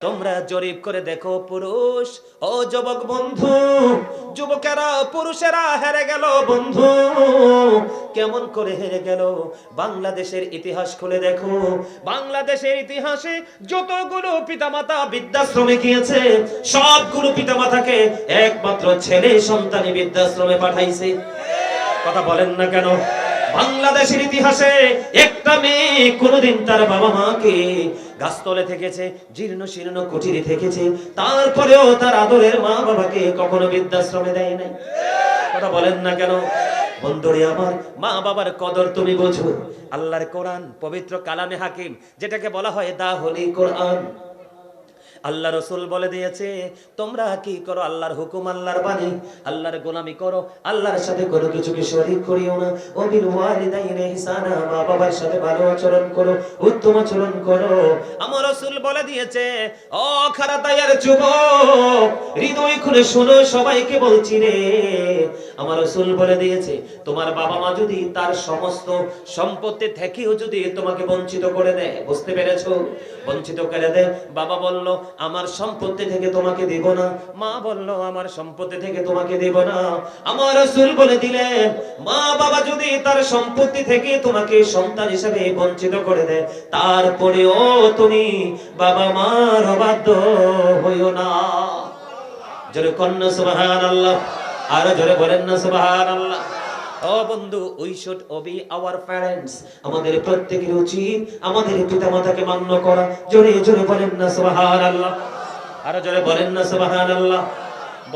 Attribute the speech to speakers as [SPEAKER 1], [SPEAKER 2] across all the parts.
[SPEAKER 1] তোমরা জরিপ করে দেখো পুরুষ ও যুবক বন্ধু, যুবকেরা পুরুষেরা হেরে গেল বন্ধু। কেমন করে হেরে গেল? বাংলাদেশের ইতিহাস খুলে দেখো। বাংলাদেশের ইতিহাসে যতগুলো পিতামাতা বৃদ্ধাশ্রমে গিয়েছে, সবগুলো পিতামাতাকে একমাত্র ছেলে সন্তানই বৃদ্ধাশ্রমে পাঠাইছে। কথা বলেন না কেন? বাংলাদেশের ইতিহাসে একটা মেয়ে কোনোদিন তার বাবা মাকে গাছতলে থেকেছে, জীর্ণ শীর্ণ কুঠিরে থেকেছে, তারপরেও তার আদরের মা বাবাকে কখনো বৃদ্ধাশ্রমে দেয় নাই। কথা বলেন না কেন? বন্ধুরে আমার, মা বাবার কদর তুমি বোঝো। আল্লাহর কোরআন, পবিত্র কালামে হাকিম, যেটাকে বলা হয় দা হোলি কোরআন, আল্লাহ রসুল বলে দিয়েছে তোমরা কি করো? আল্লাহর হুকুম, আল্লাহর বাণী, আল্লাহর গোলামি করো, আল্লাহর সাথে কোনো কিছুকে শরীক করিও না। ও বিল ওয়ালিদাইনি ইহসানা, মা বাবার সাথে ভালো আচরণ করো, উত্তম আচরণ করো। আমার রসুল বলে দিয়েছে, ও খারাতায়ার যুবক, হৃদয় খুলে শোনো, সবাইকে বলছি রে। আমার রসুল বলে দিয়েছে, তোমার বাবা মা যদি তার সমস্ত সম্পত্তি থেকেও যদি তোমাকে বঞ্চিত করে দেয়, বুঝতে পেরেছো? বঞ্চিত করে দেয়। বাবা বলল আমার সম্পত্তি থেকে তোমাকে দেব না, মা বলল আমার সম্পত্তি থেকে তোমাকে দেব না। আমার রাসূল বলে দিলেন, মা বাবা যদি তার সম্পত্তি থেকে তোমাকে সন্তান হিসেবে বঞ্চিত করে দেয়, তারপরেও তুমি বাবা মার অবাধ্য হইও না। জোরে কন্যা সুবহানাল্লাহ, আরো জোরে বলেন না সুবহানাল্লাহ। ও বন্ধু, we should Obi our parents. আমাদের প্রত্যেকের উচিত আমাদের পিতামাতাকে মান্য করা। জোরে জোরে বলেন না সুবহানাল্লাহ, আরো জোরে বলেন না সুবহানাল্লাহ।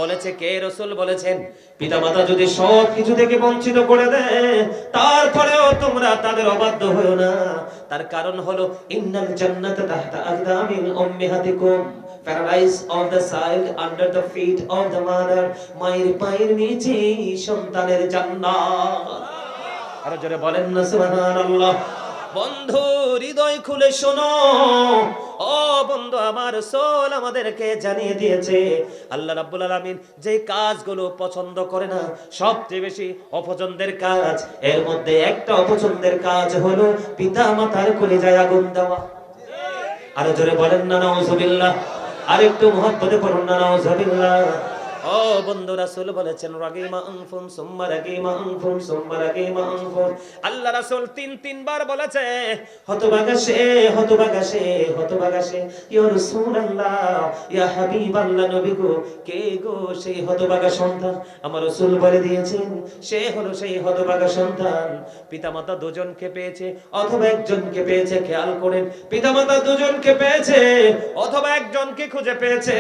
[SPEAKER 1] বলেছে কে? রাসূল বলেছেন, পিতামাতা যদি সব কিছু থেকে বঞ্চিত করে দেয়, তারপরেও তোমরা তাদের অবাধ্য হয়ো না। তার কারণ হলো ইন্নাল জান্নাতা তাহতা আকদামিল উম্মাহাতিকুম, paradise of the child under the feet of the mother. মায়ের পায়ের নিচে সন্তানের জান্নাত। আরো জোরে বলেন না সুবহানাল্লাহ। বন্ধু, হৃদয় খুলে শোনো। ও বন্ধু, আমার রাসূল আমাদেরকে জানিয়ে দিয়েছে, আল্লাহ রাব্বুল আলামিন যে কাজগুলো পছন্দ করে না, সবচেয়ে বেশি অপছন্দের কাজ, এর মধ্যে একটা অপছন্দের কাজ হলো পিতামাতার কলিজায় আগুন দেওয়া। আরো জোরে বলেন না নাউজুবিল্লাহ, আরেকটু মুহাব্বতে পড়ুন না নাউজুবিল্লাহ। ও বন্ধু, রাসূল বলেছেন রাগিমা আনফুন সুম্মা রাগিমা আনফুন সুম্মা রাগিমা আনফুন। আল্লাহ রাসূল তিনবার বলেছে হতভাগা সে, হতভাগা সে, হতভাগা সে। ইয়া রাসূলুল্লাহ, ইয়া হাবিবাল্লাহ, নবী গো, কে গো সেই হতভাগা সন্তান? আমার রাসূল বলে দিয়েছেন, সে হলো সেই হতভাগা সন্তান পিতামাতা দুজনকে পেয়েছে অথবা একজনকে পেয়েছে। খেয়াল করেন, পিতামাতা দুজনকে পেয়েছে অথবা একজনকে খুঁজে পেয়েছে।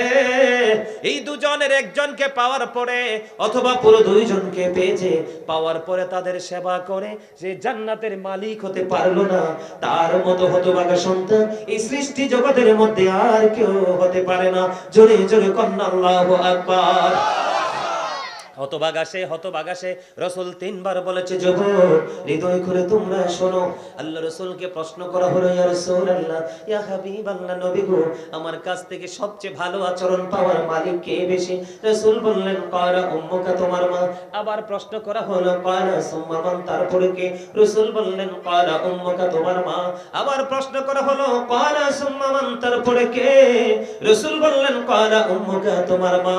[SPEAKER 1] এই দুজনের একজনকে পাওয়ার পরে অথবা পুরো দুইজনকে পেয়েছে, পাওয়ার পরে তাদের সেবা করে যে জান্নাতের মালিক হতে পারলো না, তার মতো হতভাগা সন্তান এই সৃষ্টি জগতের মধ্যে আর কেউ হতে পারে না। জোরে জোরে কন্যা আল্লাহু আকবার। হতভাগা সে, হতভাগা সে। রাসূল তিনবার বলেছে যুবক, হৃদয় খুলে তোমরা শোনো। আল্লাহ রাসূলকে প্রশ্ন করা হলো, ইয়া রাসূলুল্লাহ, ইয়া হাবিবাল্লাহ, নবী গো, আমার কাছ থেকে সবচেয়ে ভালো আচরণ পাওয়ার মালিক কে বেশি? রাসূল বললেন ক্বালা উম্মুকা, তোমার মা। আবার প্রশ্ন করা হলো ক্বালা সুম্মা মান, তারপরে কে? রাসূল বললেন ক্বালা উম্মুকা, তোমার মা। আবার প্রশ্ন করা হলো ক্বালা সুম্মা মান, তারপরে কে? রাসূল বললেন ক্বালা উম্মুকা, তোমার মা।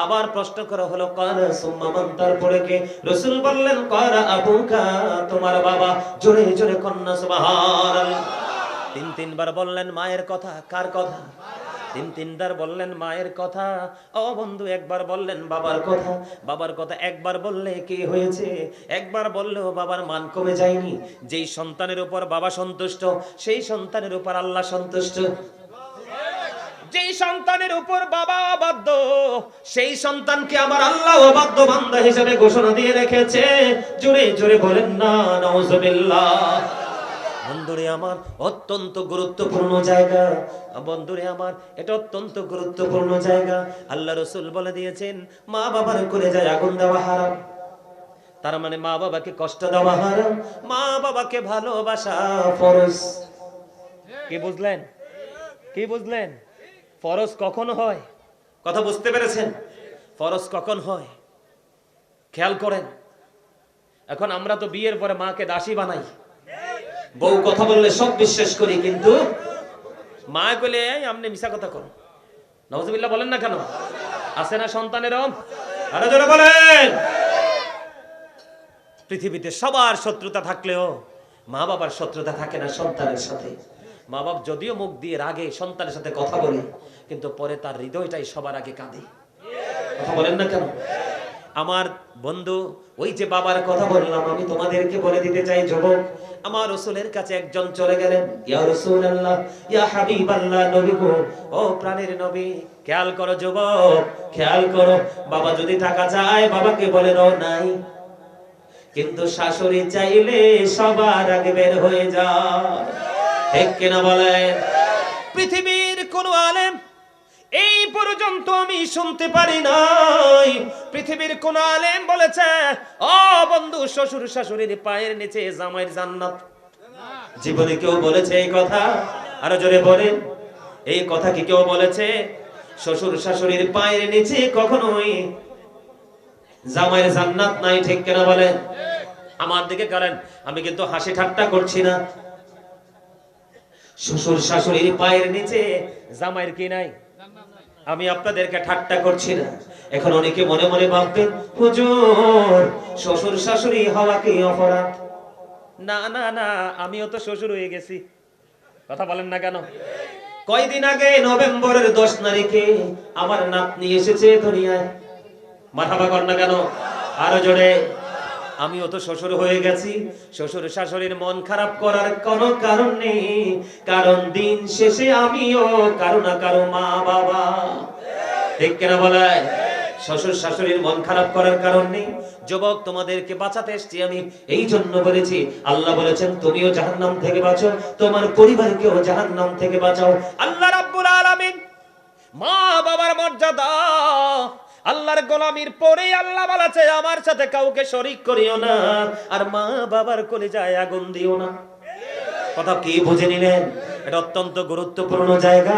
[SPEAKER 1] আবার প্রশ্ন করা হলো ক্বালা সুম্মা মান, তারপরে কে? রাসূল বললেন ক্বালা আবুকা, তোমার বাবা। জোরে জোরে কন্যা সুবহানাল্লাহ। তিনবার বললেন মায়ের কথা। কার কথা? তিনবার বললেন মায়ের কথা। ও বন্ধু, একবার বললেন বাবার কথা। বাবার কথা একবার বললে কি হয়েছে? একবার বললেও বাবার মান কমে যায়নি। যেই সন্তানের উপর বাবা সন্তুষ্ট, সেই সন্তানের উপর আল্লাহ সন্তুষ্ট। যেই সন্তানের উপর বাবা অবাধ্য, সেই সন্তানকে আমার আল্লাহ অবাধ্য বান্দা হিসেবে ঘোষণা দিয়ে রেখেছে। জোরে জোরে বলেন না নাউজুবিল্লাহ। বন্ধুরে আমার, অত্যন্ত গুরুত্বপূর্ণ জায়গা। বন্ধুরে আমার, এটা অত্যন্ত গুরুত্বপূর্ণ জায়গা। আল্লাহ রাসূল বলে দিয়েছেন, মা বাবার কলিজায় আগুন দেওয়া হারাম। তার মানে মা বাবাকে কষ্ট দেওয়া হারাম, মা বাবাকে ভালোবাসা ফরজ। কি বুঝলেন? কি বুঝলেন? ফরজ কখন হয়? কথা বুঝতে পেরেছেন? ফরজ কখন হয়? খেয়াল করেন। এখন আমরা তো বিয়ের পরে মাকে দাসী বানাই, বউ কথা বললে সব বিশ্বাস করি, কিন্তু মা কইলে আপনি মিছা কথা কন, নাউজুবিল্লাহ বলেন না কেন? আছে না সন্তানেরও? আরো জোরে বলেন। পৃথিবীতে সবার শত্রুতা থাকলেও মা বাবার শত্রুতা থাকে না সন্তানের সাথে। মা বাপ যদিও মুখ দিয়ে রাগে সন্তানের সাথে কথা বলে, কিন্তু পরে তার হৃদয়টাই সবার আগে কাঁদে। কথা বলেন না কেন? আমার বন্ধু, ওই যে বাবার কথা বললাম, আমি তোমাদেরকে বলে দিতে চাই যুবক, আমার রাসূলের কাছে একজন চলে গেলেন, ইয়া রাসূলুল্লাহ, ইয়া হাবিবাল্লাহ, নবী গো, ও প্রাণের নবী, খেয়াল করো যুবক, খেয়াল করো, বাবা যদি টাকা চায় বাবাকে বলে দাও নাই, কিন্তু শাশুড়ি চাইলে সবার আগে বের হয়ে যায়। ঠিক কিনা বলেন? পৃথিবীর কোন আলেম এই পর্যন্ত আমি শুনতে পারি নাই পৃথিবীর কোন আলেম বলেছে ও বন্ধু, শ্বশুর শাশুড়ির পায়ের নিচে জামাইয়ের জান্নাত। জীবনে কেউ বলেছে এই কথা? আরো জোরে বলেন, এই কথা কি কেউ বলেছে? শ্বশুর শাশুড়ির পায়ের নিচে কখনোই জামাইয়ের জান্নাত নাই। ঠিক কিনা বলেন? আমার দিকে করেন, আমি কিন্তু হাসি ঠাট্টা করছি না। শ্বশুর শাশুড়ির পায়ের নিচে জামাইয়ের কি নাই? আমি আপনাদেরকে ঠাট্টা করছি না। এখন অনেকে মনে মনে ভাববেন, হুজুর শ্বশুর শাশুড়ি হওয়া কি অপরাধ? না না না, আমিও তো শ্বশুর হয়ে গেছি। কথা বলেন না কেন? কয়দিন আগে নভেম্বরের 10 তারিখে আমার নাতনি এসেছে দুনিয়ায়। মাথাবা কর না কেন? আরো জোরে। আমিও তো শ্বশুর হয়ে গেছি। শ্বশুর শাশুড়ির মন খারাপ করার কোনো কারণ নেই, কারণ দিন শেষে আমিও কারো না কারো মা বাবা। ঠিক কিনা বলে? শ্বশুর শাশুড়ির মন খারাপ করার কারণ নেই। যুবক, তোমাদেরকে বাঁচাতে এসেছি আমি, এই জন্য বলেছি। আল্লাহ বলেছেন তুমিও জাহান্নাম থেকে বাঁচো, তোমার পরিবারকেও জাহান্নাম থেকে বাঁচাও। আল্লাহ রাব্বুল আলামিন মা বাবার মর্যাদা, আল্লাহর গোলামির পরে আল্লাহ বলেছে আমার সাথে কাউকে শরীক করিও না, আর মা বাবার কলিজায় আগুন দিও না। কথা কি বুঝে নিলেন? এটা অত্যন্ত গুরুত্বপূর্ণ জায়গা।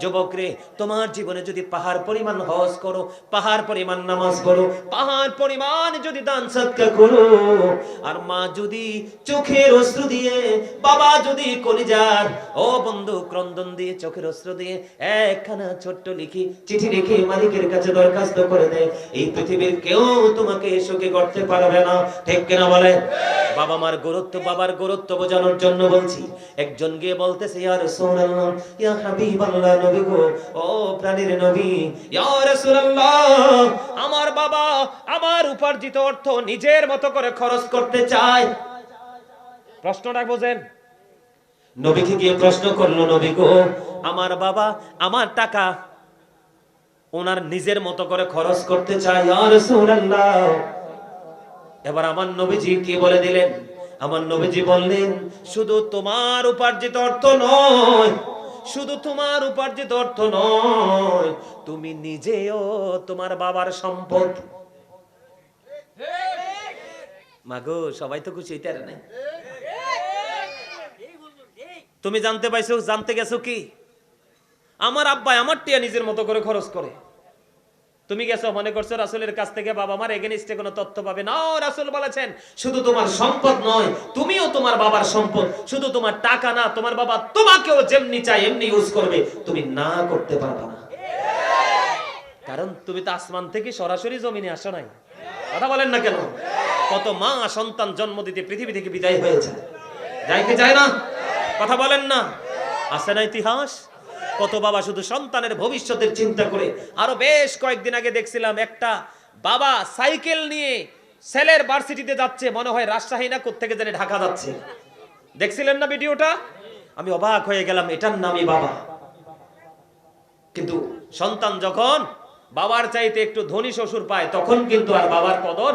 [SPEAKER 1] যুবক রে, তোমার জীবনে যদি পাহাড় পরিমাণ হজ করো, পাহাড় পরিমাণ নামাজ পড়ো, পাহাড় পরিমাণ যদি দান সদকা করো, আর মা যদি চোখের অশ্রু দিয়ে, বাবা যদি কলিজার ও বন্ধু ক্রন্দন দিয়ে, চোখের অশ্রু দিয়ে একখানা ছোট্ট চিঠি লিখে মালিকের কাছে দরখাস্ত করে দেয়, এই পৃথিবীর কেউ তোমাকে সুখী করতে পারবে না। ঠিক কিনা বলে? বাবা মার গুরুত্ব, বাবার গুরুত্ব বোঝানোর জন্য বলছি। একজন গিয়ে বলতেছে, ইয়া রাসূলুল্লাহ, ইয়া হাবিবাল্লাহ, নবী গো, ও প্রাণের নবী, ইয়া রাসূলুল্লাহ, আমার বাবা আমার উপার্জিত অর্থ নিজের মতো করে খরচ করতে চায়। প্রশ্নটা বোঝেন? নবীকে গিয়ে প্রশ্ন করলো, নবী গো, আমার বাবা আমার টাকা ওনার নিজের মতো করে খরচ করতে চায়, ইয়া রাসূলুল্লাহ। এবার আমার নবীজি কি বলে দিলেন? আমার নবীজি বললেন, শুধু তোমার উপার্জিত অর্থ নয়, শুধু তোমার উপার্জিত অর্থ নয়, তুমি নিজেও তোমার বাবার সম্পদ। মাগো, সবাই তো খুশি হইতে নাই। তুমি জানতে পাইছো, জানতে গেছো কি আমার আব্বা আমার টিয়া নিজের মতো করে খরচ করে। তুমি গেছো মনে করছো রাসূলের কাছ থেকে বাবা মার এগেইনস্টে কোনো তথ্য পাবে না। রাসূল বলেছেন শুধু তোমার সম্পদ নয়, তুমিও তোমার বাবার সম্পদ। শুধু তোমার টাকা না, তোমার বাবা তোমাকেও যেমনি চাই এমনি ইউজ করবে, তুমি না করতে পারবে না। কারণ তুমি তো আসমান থেকে সরাসরি জমিনে আসো নাই। কথা বলেন না কেন? কত মা সন্তান জন্ম দিতে পৃথিবী থেকে বিদায় হয়ে যায়, যায় কি যায় না? কথা বলেন না? আছে না ইতিহাস? কত বাবা শুধু সন্তানের ভবিষ্যতের চিন্তা করে। আরো বেশ কয়েকদিন আগে দেখছিলাম একটা বাবা সাইকেল নিয়ে ছেলের ভার্সিটিতে যাচ্ছে, মনে হয় রাজশাহী না কোত্থেকে জানি ঢাকা যাচ্ছে। দেখছিলেন না ভিডিওটা? আমি অবাক হয়ে গেলাম, এটার নামই বাবা। কিন্তু সন্তান যখন বাবার চাইতে একটু ধনী শ্বশুর পায়, তখন কিন্তু আর বাবার কদর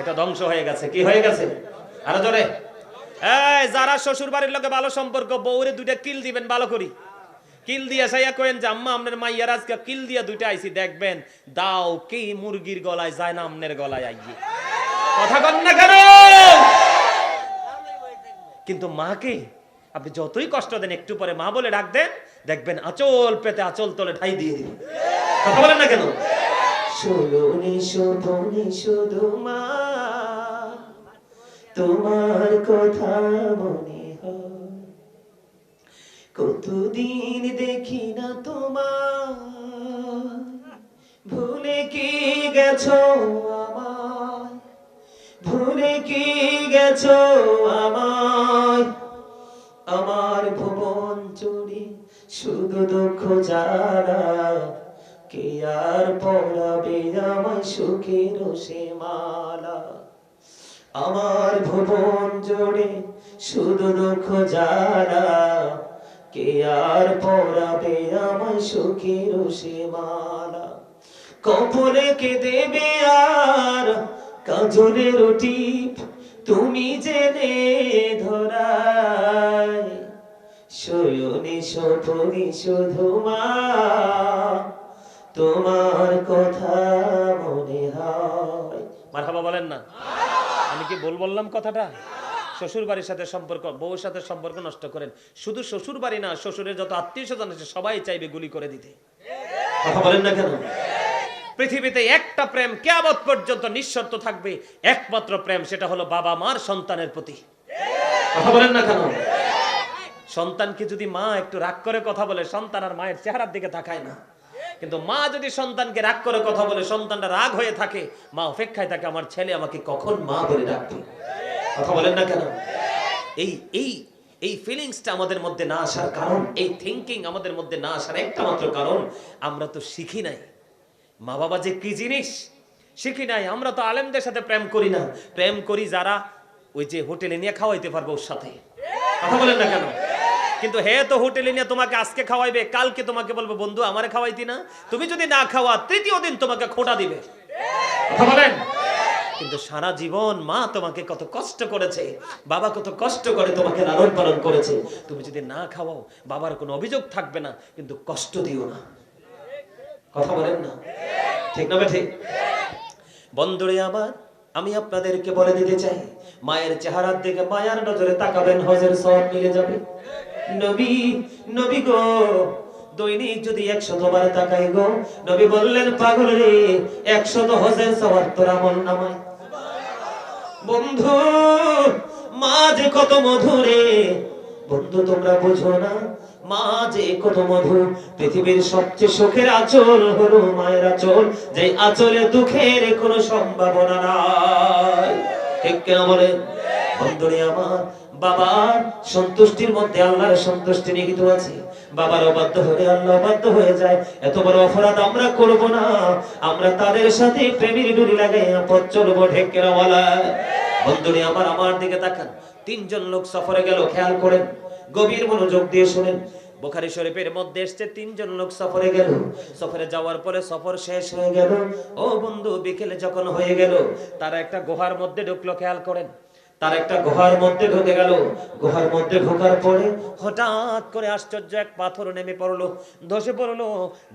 [SPEAKER 1] এটা ধ্বংস হয়ে গেছে। কি হয়ে গেছে? আরো জোরে। এই যারা শ্বশুর বাড়ির লোকে ভালো সম্পর্ক, বউরে দুইটা কিল দিবেন ভালো করি। কিল দিয়া সাইয়া কইেন যে আম্মা আপনার মাইয়ার আজকে কিল দিয়া দুইটা আইছি, দেখবেন দাও কি মুরগির গলায় যায় না আমনের গলায় আইয়ে। কথা কন না কেন? কিন্তু মাকে আপনি যতই কষ্ট দেন, একটু পরে মা বলে ডাক দেন, দেখবেন আঁচল পেতে আঁচল তলে ঠাই দিয়ে দিবেন। কথা বলেন না কেন? শুনুনি শুধুনি শুধু মা, তোমার কথা মনে হয়, কতদিন দেখি না তোমার, ভুলে কি গেছো আমায়, ভুলে কি গেছো আমায়। আমার ভুবন জুড়ে শুধু দুঃখ জ্বালা, কে আর পরাবে আমায় সুখের সে মালা। আমার ভুবন জুড়ে শুধু দুঃখ জ্বালা, কে আর পরাবে আমায় সুখের সে মালা। কপলে কে দেবে আর কাজলের টিপ, তুমি জেনে ধরায়, শয়নে স্বপনে শুধু মা তোমার কথা মনে হয়। মারহাবা বলেন না? আমি কি বললাম কথাটা? শ্বশুর বাড়ির সাথে সম্পর্ক, বউর সাথে সম্পর্ক নষ্ট করেন। শুধু শ্বশুর বাড়ি না, শ্বশুরের যত আত্মীয় স্বজন আছে সবাই চাইবে গুলি করে দিতে। কথা বলেন না কেন? পৃথিবীতে একটা প্রেম কিয়ামত পর্যন্ত নিঃশর্ত থাকবে, একমাত্র প্রেম, সেটা হলো বাবা মার সন্তানের প্রতি। কথা বলেন না কেন? সন্তানকে যদি মা একটু রাগ করে কথা বলে, সন্তান আর মায়ের চেহারার দিকে তাকায় না। কিন্তু মা যদি সন্তানকে রাগ করে কথা বলে, সন্তানটা রাগ হয়ে থাকে, মা অপেক্ষায় থাকে আমার ছেলে আমাকে কখন মা বলে ডাকবে। কথা বলেন না কেন? এই এই এই ফিলিংসটা আমাদের মধ্যে না আসার কারণ, এই থিংকিং আমাদের মধ্যে না আসার একটা মাত্র কারণ, আমরা তো শিখি নাই মা বাবা যে কি জিনিস, শিখি নাই। আমরা তো আলেমদের সাথে প্রেম করি না, প্রেম করি যারা ওই যে হোটেলে নিয়ে খাওয়াইতে পারবে ওর সাথে। কথা বলেন না কেন? কিন্তু হে তো হোটেলে নিয়ে তোমাকে আজকে খাওয়াইবে, কালকে তোমাকে বলবে বন্ধু আমারে খাওয়াইতি না, তুমি যদি না খাওয়া তৃতীয় দিন তোমাকে খোঁটা দিবে। কথা বলেন? কিন্তু সারা জীবন মা তোমাকে কত কষ্ট করেছে, বাবা কত কষ্ট করে তোমাকে লালন পালন করেছে, তুমি যদি না খাওয়াও বাবার কোনো অভিযোগ থাকবে না, কিন্তু কষ্ট দিও না। কথা বলেন না? ঠিক না ঠিক? বন্ধুরে আমার, আমি আপনাদেরকে বলে দিতে চাই, মায়ের চেহারার দিকে মায়ার নজরে তাকাবেন, হজের সওয়াব মিলে যাবে। নবী নবী গো, দৈনিক যদি 100 বার তাকাই গো, নবী বললেন পাগল রে 100 হজের সওয়াব তোর আমল নামায়। বন্ধু, মা যে কত মধুরে, বন্ধু তোমরা বুঝো না মা যে কত মধু। পৃথিবীর সবচেয়ে সুখের আঁচল হলো মায়ের আঁচল, যে আঁচলে দুঃখের কোনো সম্ভাবনা নাই। ঠিক কিনা বলেন? বন্ধুরে আমার, বাবার সন্তুষ্টির মধ্যে আল্লাহর সন্তুষ্টি নিহিত আছে। বাবার অবাধ্য হলে আল্লাহ অবাধ্য হয়ে যায়। এত বড় অপরাধ আমরা করব না, আমরা তাদের সাথে প্রেমের ডুরি লাগাই পথ চলবো। ঠিক কিনা বলেন? বন্ধুরে আমার, আমার দিকে তাকান। 3 জন লোক সফরে গেল, খেয়াল করেন, গভীর মনোযোগ দিয়ে শুনেন। বুখারী শরীফের মধ্যে এসেছে 3 জন লোক সফরে গেল। সফরে যাওয়ার পরে সফর শেষ হয়ে গেল। ও বন্ধু, বিকেলে যখন হয়ে গেল, তারা একটা গুহার মধ্যে ঢুকলো। খেয়াল করেন, তার একটা গুহার মধ্যে ঢুকে গেল। গুহার মধ্যে ঢোকার পরে হঠাৎ করে আশ্চর্য এক পাথর নেমে পড়লো, ধসে পড়লো।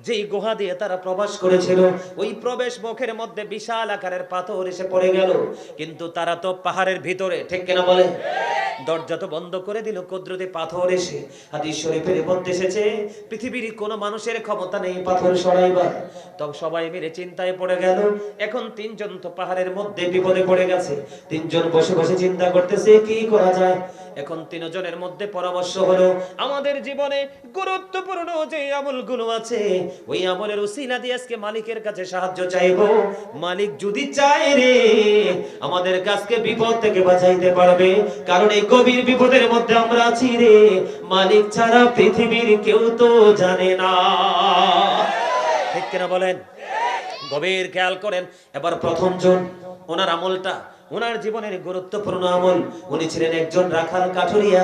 [SPEAKER 1] যেই গুহা দিয়ে তারা প্রবেশ করেছিল, ওই প্রবেশ মুখের মধ্যে বিশাল আকারের পাথর এসে পড়ে গেল। কিন্তু তারা তো পাহাড়ের ভিতরে। ঠিক কিনা বলে? দরজা তো বন্ধ করে দিল, কুদরতে পাথর এসে। হাদিস শরীফের মধ্যে এসেছে, পৃথিবীর কোনো মানুষের ক্ষমতা নেই পাথর সরাইবার। তখন সবাই মিলে চিন্তায় পড়ে গেল। এখন 3 জন তো পাহাড়ের মধ্যে বিপদে পড়ে গেছে। 3 জন বসে বসে চিন্তা করতেছে কি করা যায়। এখন 3 জনের মধ্যে পরামর্শ হলো, আমাদের জীবনে গুরুত্বপূর্ণ যে আমলগুলো আছে, ওই আমলের উসিলা দিয়ে আজকে মালিকের কাছে সাহায্য চাইবো। মালিক যদি চায় রে, আমাদের কাছকে বিপদ থেকে বাঁচাইতে পারবে। কারণ এই গভীর বিপদের মধ্যে আমরা আছি রে, মালিক ছাড়া পৃথিবীর কেউ তো জানে না। ঠিক কিনা বলেন? গভীর খেয়াল করেন। এবার প্রথম জন, ওনার আমলটা, ওনার জীবনের গুরুত্বপূর্ণ আমল। উনি ছিলেন একজন রাখাল কাঠুরিয়া।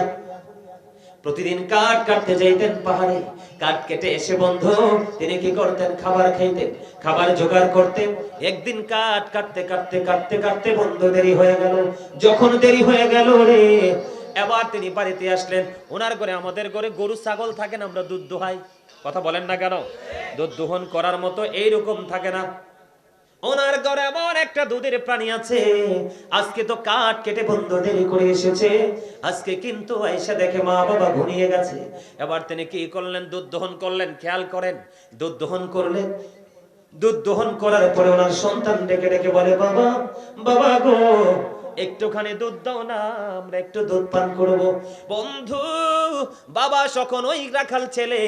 [SPEAKER 1] প্রতিদিন কাঠ কাটতে যাইতেন পাহাড়ে। কাঠ কেটে এসে বন্ধু তিনি কি করতেন? খাবার খাইতেন, খাবার জোগাড় করতেন। একদিন কাঠ কাটতে কাটতে কাটতে কাটতে বন্ধু দেরি হয়ে গেল। যখন দেরি হয়ে গেল রে, এবার তিনি বাড়িতে আসলেন। ওনার ঘরে, আমাদের ঘরে গরু ছাগল থাকে না, আমরা দুধ দোহাই। কথা বলেন না কেন? দুধ দোহন করার মতো এইরকম থাকে না। ওনার ঘরে এমন একটা দুধের প্রাণী আছে। আজকে তো কাঠ কেটে বন্ধু দেরি করে এসেছে, আজকে কিন্তু আয়েশা দেখে মা বাবা ঘুমিয়ে গেছে। এবার তিনি কি করলেন? দুধ দহন করলেন। খেয়াল করেন, দুধ দহন করলেন। দুধ দহন করার পরে ওনার সন্তান ডেকে ডেকে বলে, বাবা, বাবা গো, একটুখানি দুধ দাও না, আমরা একটু দুধ পান করব। বন্ধু, বাবা যখন ওই রাখাল ছেলে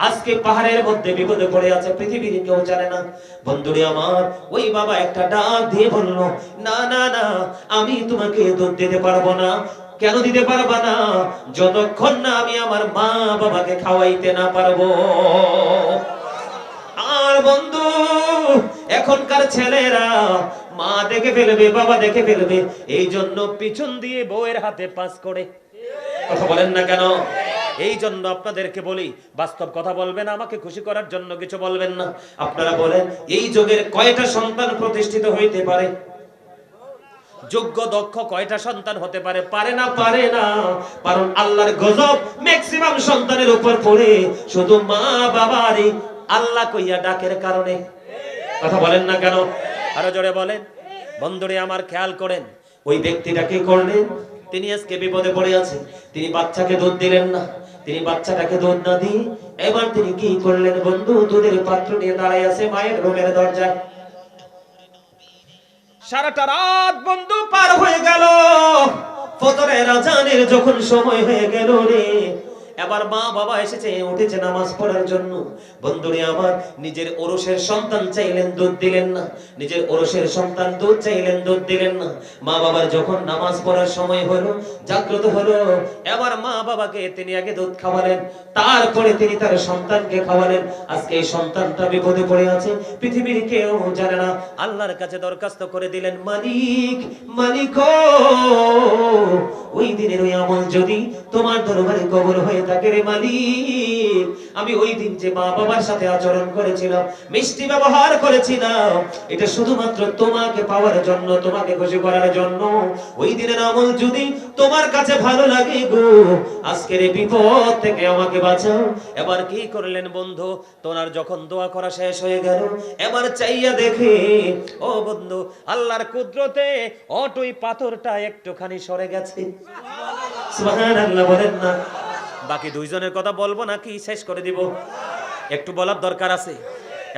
[SPEAKER 1] আজকে পাহাড়ের মধ্যে বিপদে পড়ে আছে, পৃথিবীর কেউ জানে না। বন্ধুরে আমার, ওই বাবা একটা ডাক দিয়ে বলল, না না না, আমি তোমাকে দুধ দিতে পারবো না। কেন দিতে পারবা না? যতক্ষণ না আমি আমার মা বাবাকে খাওয়াইতে না পারবো। আর বন্ধু, এখনকার ছেলেরা মা দেখে ফেলবে, বাবা দেখে ফেলবে, এই জন্য পিছন দিয়ে বউয়ের হাতে পাস করে। কথা বলেন না কেন? এই জন্য আপনাদেরকে বলি, বাস্তব কথা বলবেন, আমাকে খুশি করার জন্য কিছু বলবেন না। আপনারা বলেন, এই যুগের কয়টা সন্তান প্রতিষ্ঠিত হইতে পারে? যোগ্য দক্ষ কয়টা সন্তান হতে পারে? পারে না, পারে না। কারণ আল্লাহর গজব ম্যাক্সিমাম সন্তানের উপর পড়ে শুধু মা বাবার আল্লাহ কইয়া ডাকের কারণে। কথা বলেন না কেন? আরো জোরে বলেন। বন্ধুরে আমার, খেয়াল করেন, ওই ব্যক্তিটা কি করলেন? তিনি আজকে বিপদে পড়ে আছে, তিনি বাচ্চাকে দুধ দিলেন না। তিনি বাচ্চাটাকে দুধ না দিয়ে এবার তিনি কি করলেন? বন্ধু, দুধের পাত্র নিয়ে দাঁড়ায় আছে মায়ের রুমের দরজায়। সারাটা রাত বন্ধু পার হয়ে গেল, ফজরের আজানের যখন সময় হয়ে গেল রে, এবার মা বাবা এসেছে, উঠেছে নামাজ পড়ার জন্য। বন্ধুরে আমার, নিজের ওরসের সন্তান চাইলেন, দুধ দিলেন না। নিজের ওরসের সন্তান দুধ চাইলেন, দুধ দিলেন না। মা বাবার যখন নামাজ পড়ার সময় হলো, জাগ্রত হলো, এবার মা বাবাকে তিনি আগে দুধ খাওয়ালেন, তারপরে তিনি তার সন্তানকে খাওয়ালেন। আজকে এই সন্তানটা বিপদে পড়ে আছে, পৃথিবীর কেউ জানে না। আল্লাহর কাছে দরখাস্ত করে দিলেন, মালিক, মালিক, ওই দিনের ওই আমল যদি তোমার দরবারে কবুল হয়ে থাকে রে মালিক, আমি ওই দিন যে মা বাবার সাথে আচরণ করেছিলাম, মিষ্টি ব্যবহার করেছিলাম, এটা শুধুমাত্র তোমাকে পাওয়ার জন্য, তোমাকে খুশি করার জন্য। ওই দিনের আমল যদি তোমার কাছে ভালো লাগে গো, আজকের এই বিপদ থেকে আমাকে বাঁচাও। এবার কি করলেন বন্ধু? তোনার যখন দোয়া করা শেষ হয়ে গেল, এবার চাইয়া দেখে, ও বন্ধু, আল্লাহর কুদরতে অটুই পাথরটা একটুখানি সরে গেছে। সুবহানাল্লাহ বলেন না? বাকি দুইজনের কথা বলবো নাকি শেষ করে দিব? একটু বলার দরকার আছে।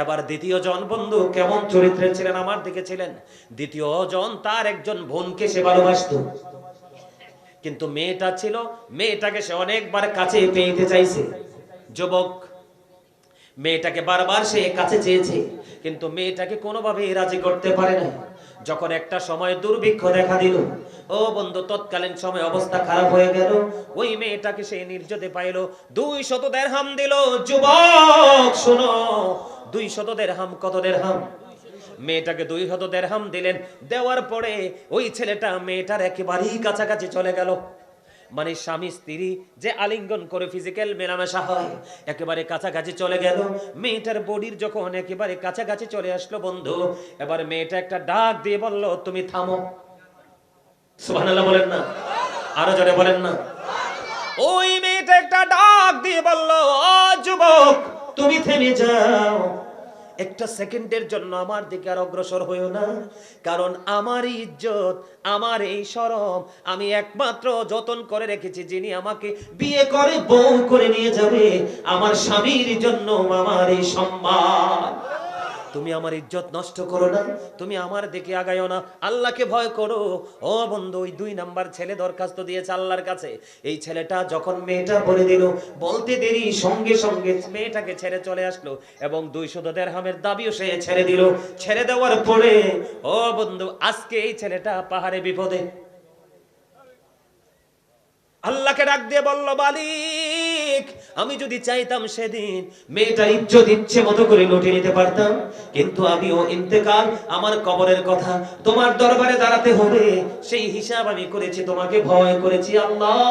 [SPEAKER 1] এবার দ্বিতীয় জন বন্ধু কেমন চরিত্রের ছিলেন? আমার দিকে ছিলেন। দ্বিতীয় জন তার একজন বোনকে সে ভালোবাসতো, কিন্তু মেয়েটা ছিল, মেয়েটাকে সে অনেকবার কাছে পেতে চাইছে। যুবক, মেয়েটাকে বারবার সে কাছে চেয়েছে, কিন্তু মেয়েটাকে কোনোভাবেই রাজি করতে পারে না। যখন একটা সময় দুর্ভিক্ষ দেখা দিল, ও বন্ধু, তৎকালীন সময় অবস্থা খারাপ হয়ে গেল, ওই মেয়েটাকে সে নির্যাতে পাইল, 200 দিরহাম দিল। যুবক শোনো, 200 দিরহাম। কত দিরহাম? মেয়েটাকে 200 দিরহাম দিলেন। দেওয়ার পরে ওই ছেলেটা মেয়েটার একেবারেই কাছাকাছি চলে গেল। মানে স্বামী স্ত্রী যে আলিঙ্গন করে ফিজিক্যাল মেলামেশা হয়, একেবারে কাছাকাছি চলে গেল। মেয়েটার বডির যখন একেবারে কাছাকাছি চলে আসলো বন্ধু, এবার মেয়েটা একটা ডাক দিয়ে বলল, তুমি থামো। সুবহানাল্লাহ বলেন না? আরো জোরে বলেন না? ওই মেয়েটা একটা ডাক দিয়ে বলল, ও যুবক, তুমি থেমে যাও, একটা সেকেন্ডের জন্য আমার দিকে আর অগ্রসর হইও না। কারণ আমার ইজ্জত, আমার এই শরম আমি একমাত্র যতন করে রেখেছি, যিনি আমাকে বিয়ে করে বউ করে নিয়ে যাবে, আমার স্বামীর জন্য আমার এই সম্মান। তুমি আমার ইজ্জত নষ্ট করো না, তুমি আমার দিকে আগাইও না, আল্লাহকে ভয় করো। ও বন্ধু, ওই 2 নাম্বার ছেলে দরখাস্ত দিয়েছে আল্লাহর কাছে। এই ছেলেটা যখন মেয়েটা বলে দিল, বলতে দেরি সঙ্গে সঙ্গে মেয়েটাকে ছেড়ে চলে আসলো, এবং 200 দিরহামের দাবিও সে ছেড়ে দিল। ছেড়ে দেওয়ার পরে, ও বন্ধু, আজকে এই ছেলেটা পাহাড়ে বিপদে। আল্লাহকে ডাক দিয়ে বলল, মালিক, আমি যদি চাইতাম সেদিন মেয়েটার ইজ্জত ইচ্ছে মতো করে লুটে নিতে পারতাম, কিন্তু আমিও ইন্তেকাল, আমার কবরের কথা তোমার দরবারে দাঁড়াতে হবে, সেই হিসাব আমি করেছি, তোমাকে ভয় করেছি। আল্লাহ,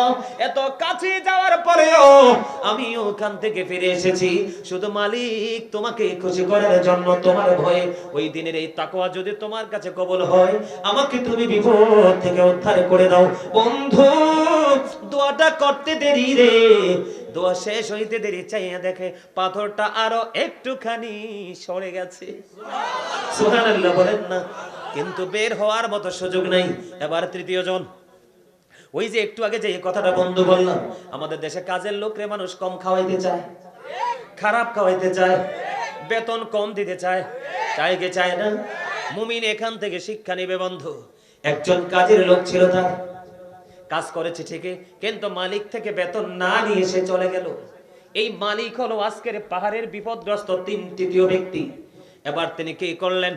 [SPEAKER 1] এত কাছে যাওয়ার পরেও আমি ওখান থেকে ফিরে এসেছি শুধু মালিক তোমাকে খুশি করার জন্য, তোমার ভয়ে। ওই দিনের এই তাকওয়া যদি তোমার কাছে কবুল হয়, আমাকে তুমি বিপদ থেকে উদ্ধার করে দাও। বন্ধু, দোয়াটা করতে দেরি রে, দোয়া শেষ হইতে দেরি, চাইয়া দেখে পাথরটা আরো একটুখানি সরে গেছে। সুবহানাল্লাহ বলেন না? কিন্তু বের হওয়ার মতো সুযোগ নাই। এবার তৃতীয় জন, ওই যে একটু আগে যে কথাটা বন্ধু বললাম, আমাদের দেশে কাজের লোকরে মানুষ কম খাওয়াইতে চায়, খারাপ খাওয়াইতে চায়, বেতন কম দিতে চায়, চায় কে চায় না? মুমিন এখান থেকে শিক্ষা নিবে বন্ধু। একজন কাজের লোক ছিল, তার কাজ করেছে ঠিকই, কিন্তু মালিক থেকে বেতন না নিয়ে সে চলে গেল। এই মালিক হলো আজকের পাহাড়ের বিপদগ্রস্ত তৃতীয় ব্যক্তি। এবার তিনি কি করলেন?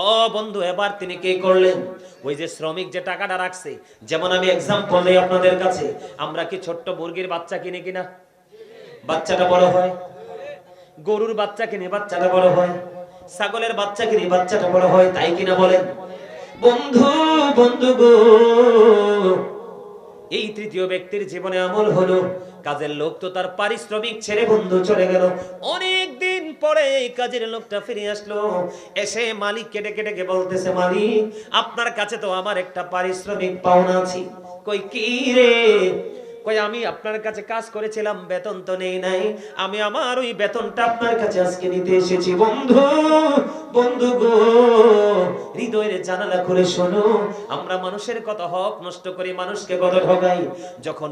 [SPEAKER 1] ও বন্ধু, এবার তিনি কি করলেন? ওই যে শ্রমিক যে টাকাটা রাখছে, যেমন আমি এক্সাম্পল দেই আপনাদের কাছে, আমরা কি ছোট্ট মুরগির বাচ্চা কিনে কিনা? বাচ্চাটা বড় হয়। গরুর বাচ্চা কিনে, বাচ্চাটা বড় হয়। ছাগলের বাচ্চা কিনে, বাচ্চাটা বড় হয়, তাই কিনা বলেন? বন্ধু, বন্ধু গো, এই তৃতীয় ব্যক্তির জীবনে আমল হলো, কাজের লোক তো তার পারিশ্রমিক ছেড়ে বন্ধু চলে গেল। অনেক দিন পরে এই কাজের লোকটা ফিরে আসলো, এসে মালিক কেটে কেটে বলতেছে, মালিক আপনার কাছে তো আমার একটা পারিশ্রমিক পাওনা আছে। কই কি রে? কই আমি আপনার কাছে কাজ করেছিলাম, বেতন তো নেই নাই, আমি আমার ওই বেতনটা আপনার কাছে আজকে নিতে এসেছি। বন্ধু, বন্ধু গো, হৃদয়ের জানালা খুলে শোনো, আমরা মানুষের কত হক নষ্ট করি, মানুষকে কত ঠকাই। যখন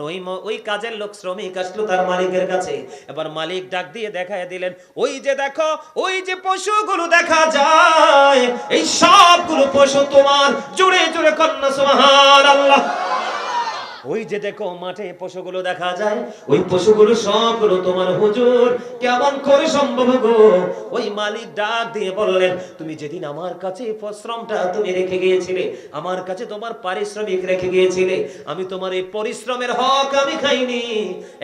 [SPEAKER 1] ওই কাজের লোক শ্রমিক আসলো তার মালিকের কাছে, এবার মালিক ডাক দিয়ে দেখায় দিলেন, ওই যে দেখো, ওই যে পশুগুলো দেখা যায়, এই সবগুলো পশু তোমার। জোরে জোরে কন্যা সুবহানাল্লাহ। ওই যে দেখো মাঠে পশুগুলো দেখা যায়, ওই পশুগুলো সবগুলো তোমার হুজুর। কেমন করে সম্ভব গো? ওই মালিক ডাক দিয়ে বললেন, তুমি যেদিন আমার কাছে পরিশ্রমটা তুমি রেখে গিয়েছিলে, আমার কাছে তোমার পারিশ্রমিক রেখে গিয়েছিলে, আমি তোমার এই পরিশ্রমের হক আমি খাইনি।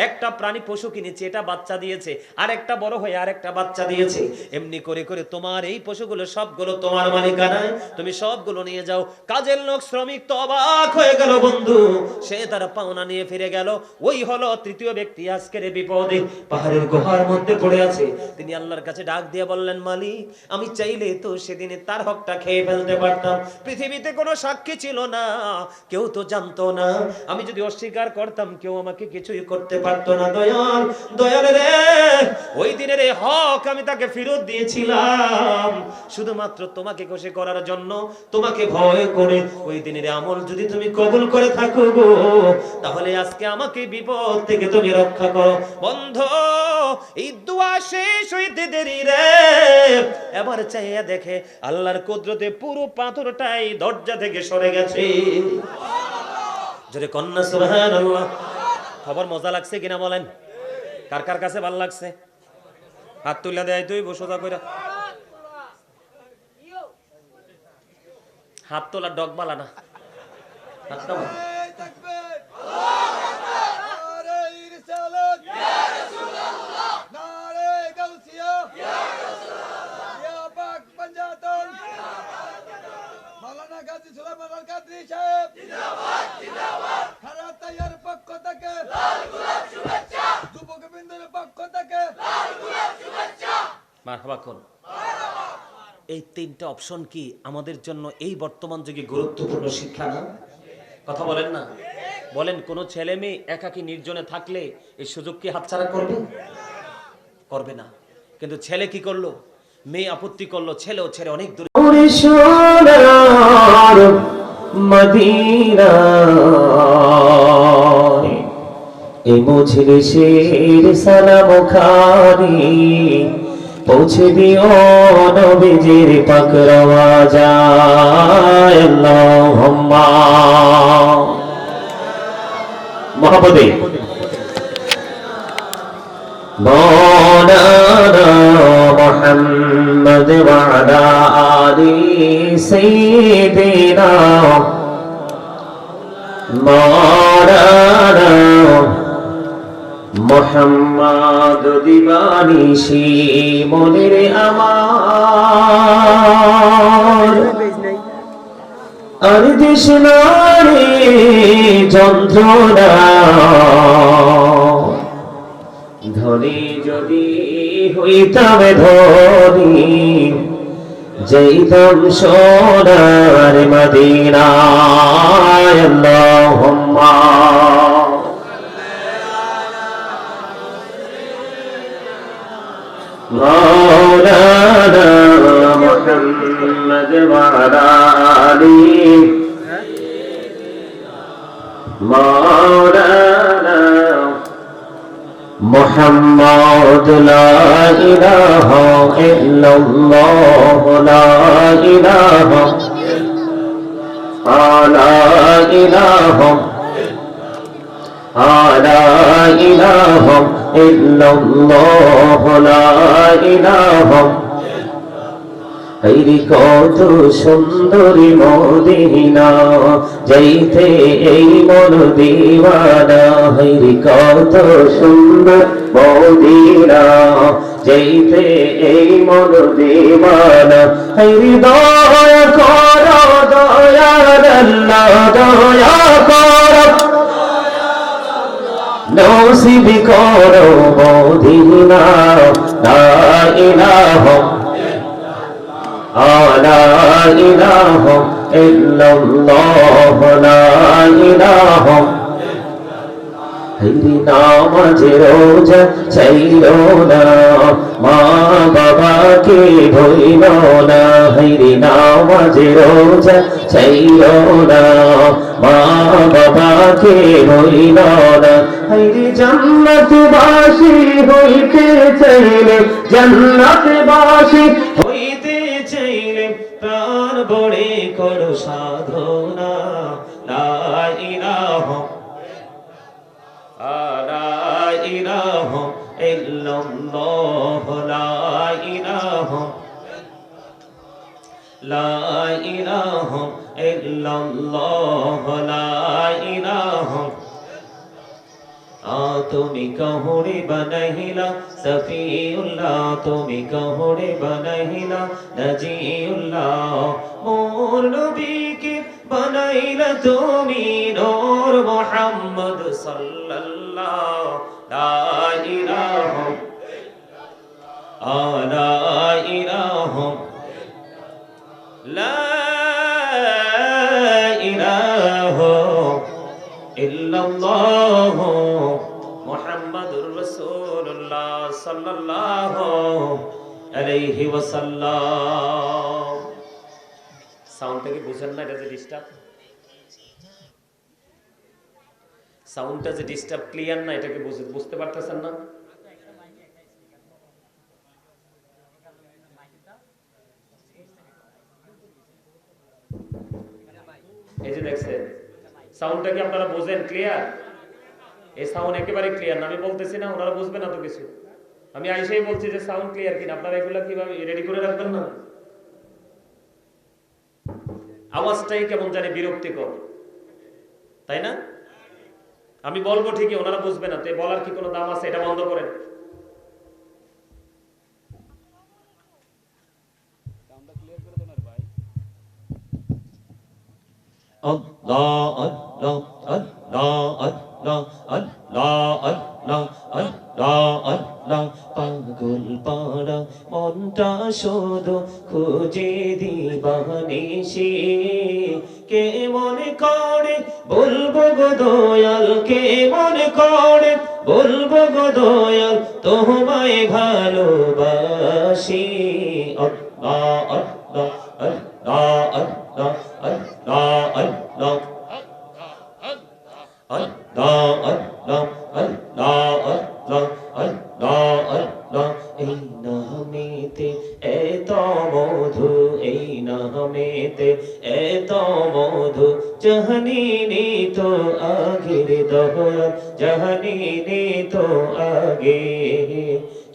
[SPEAKER 1] একটা প্রাণী পশু কিনেছি, এটা বাচ্চা দিয়েছে, আর একটা বড় হয়ে আর একটা বাচ্চা দিয়েছে। এমনি করে করে তোমার এই পশুগুলো সবগুলো তোমার মালিকানায়, তুমি সবগুলো নিয়ে যাও। কাজের লোক শ্রমিক তো অবাক হয়ে গেল বন্ধু, সে তারা পাওনা নিয়ে ফিরে গেল। ওই হলো তৃতীয় ব্যক্তি আজকের বিপদে পাহাড়ের গুহার মধ্যে পড়ে আছে। তিনি আল্লাহর কাছে ডাক দিয়ে বললেন, মালিক আমি চাইলে তো সেদিনে তার হকটা খেয়ে ফেলতে পারতাম। পৃথিবীতে কোনো সাক্ষী ছিল না, কেউ তো জানতো না। আমি যদি অস্বীকার করতাম, কেউ আমাকে কিছুই করতে পারতো না। দয়াল, দয়াল রে, ওই দিনের এই হক আমি তাকে ফেরত দিয়েছিলাম শুধুমাত্র তোমাকে খুশি করার জন্য, তোমাকে ভয় করে। ওই দিনের আমল যদি তুমি কবুল করে থাকো গো, তাহলে আজকে আমাকে বিপদ থেকে তুমি রক্ষা করো। বন্ধু, এই দোয়া শেষ হইতে দেরি রে, এবার চাইয়া দেখে আল্লাহর কুদরতে পুরো পাথরটাই দরজা থেকে সরে গেছে। জোরে কন্যা সুবহানাল্লাহ। খবর মজা লাগছে কিনা বলেন? কার কার কাছে ভালো লাগছে? হাত তুলে দেয়, তুই বসোদা কইরা হাত তোলা ডগ বালা না, হাত নামা। এই তিনটা অপশন কি আমাদের জন্য এই বর্তমান যুগে গুরুত্বপূর্ণ শিক্ষা না? কথা বলেন না? বলেন, কোন ছেলে মেয়ে একাকী নির্জনে থাকলে এই সুযোগ কি হাতছাড়া করবে? করবে না। কিন্তু ছেলে কি করলো? মেয়ে আপত্তি করলো, ছেলেও ছেড়ে অনেক দূরে। মদিনা এই মজলিসের সালাম খানি পৌঁছে দিও নবীজির পাক রওজায়। আল্লাহুম্মা মুহাম্মাদে মাওলানা মুহাম্মদ ওয়া আলা আলি সাইয়্যিদিনা মাওলানা মুহাম্মদ দিবানিশি মনের আমার আর দেশনারে যন্ত্রণা ধনী যদি হইতাম ধনী যাইতাম সোনার মদিনায়। আল্লাহুম্মা মাওলানা মুহাম্মদ ওয়া আলা আলি মাওলানা মুহাম্মদ লা ইলাহা ইল্লাল্লাহ লা ইলাহা লা ইলাহা লা ইলাহা ইল্লাল্লাহ লা ইলাহা হায়রে কত সুন্দরী মদিনা যাইতে এই মন দিওয়ানা হায়রে কত সুন্দর মদিনা যাইতে এই মন দিওয়ানা হায়রে দয়া করো দয়ার আল্লাহ দয়া করো নসিব করো মদিনা লা ইলাহা লা ইলাহা ইল্লাল্লাহ লা ইলাহা হায়রে নামাজ রোজা ছাইরো না মা বাবাকে ভুইলো না হায়রে নামাজ রোজা ছাইরো না মা বাবাকে ভুইলো না হায়রে জান্নাতবাসী হইতে চাইলে জান্নাতবাসী হইতে চাইলে প্রাণ বড়ে করো সাধনা লা ইলাহা লা ইলাহা ইল্লাল্লাহ লা ইলাহা লা ইলাহা ইল্লাল্লাহ লা ইলাহা তুমি কহুরে বানাইলা সফিউল্লাহ তুমি কহুরে বানাইলা নজিউল্লাহ মোর নবীকে বানাইলা তুমি নূর মুহাম্মদ সাল্লাল্লাহ লা ইলাহা লা ইলাহা লা ইলাহা ইল্লাল্লাহ মুহাম্মাদুর রাসূলুল্লাহ সাল্লাল্লাহু আলাইহি ওয়াসাল্লাম। সাউন্ডটা কি বুঝেন না? এটা যে ডিস্টার্ব, সাউন্ডটা যে ডিস্টার্ব, ক্লিয়ার না, এটাকে বুঝতে পারতেছেন না? এই যে দেখছেন সাউন্ডটা কি আপনারা বুঝেন? ক্লিয়ার? এই সাউন্ড একেবারে ক্লিয়ার না, আমি বলতেছি না, ওনারা বুঝবে না তো কিছু। আমি আইসাই বলছি যে সাউন্ড ক্লিয়ার কিনা, আপনারা এগুলা কিভাবে রেডি করে রাখবেন না? আওয়াজটাই কেমন জানি বিরক্তিকর, তাই না? আমি বলবো ঠিকই, ওনারা বুঝবে না, তো বলার কি কোনো দাম আছে? এটা বন্ধ করেন। আল্লাহ আল্লাহ আল্লাহ আল্লাহ আল্লাহ আল্লাহ আল্লাহ আল্লাহ পাগল পাড়া মনটা শুধু খুঁজে দিবানিশি কে মনে করে বলবো গো দয়াল কে মনে করে বলবো গো দয়াল তোমায় ভালোবাসি আল্লাহ আল্লাহ আল্লাহ আল্লাহ আল্লাহ আল্লাহ আল্লাহ আল্লাহ আল্লাহ আল্লাহ আল্লাহ আল্লাহ এই নামেতে এত মধু এই নামেতে এত মধু জাহানি তো আগের দহরা জাহানি তো আগে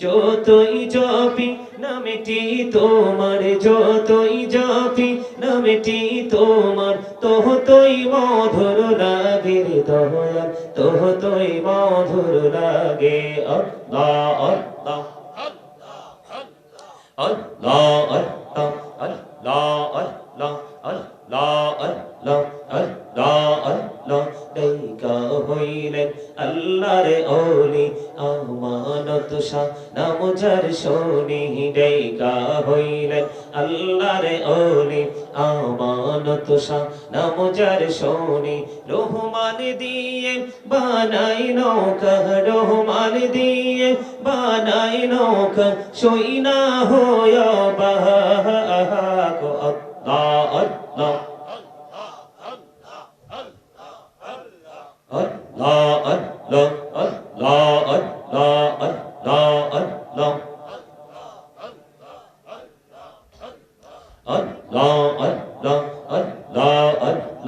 [SPEAKER 1] যতই জপি নামেটি তোমার যতই জপি নামেটি তোমার ততই মধুর লাগে দয়াল ততই মধুর লাগে আল্লাহ আল্লাহ আল্লাহ আল্লাহ আল্লাহ আল্লাহ আল্লাহ আল্লাহ আল্লাহ আল্লাহ দেখা হইলেন আল্লাহর ওলি আমানত শাহ নাম যার শুনি দেখা হইলেন আল্লাহর ওলি আমানত শাহ নাম যার শুনি রহমান দিয়ে বানাই নৌকা রহমান দিয়ে বানাই নৌকা সইনা হইয়া বাহা আল্লাহ আল্লাহ Allah Allah Allah Allah Allah Allah Allah Allah Allah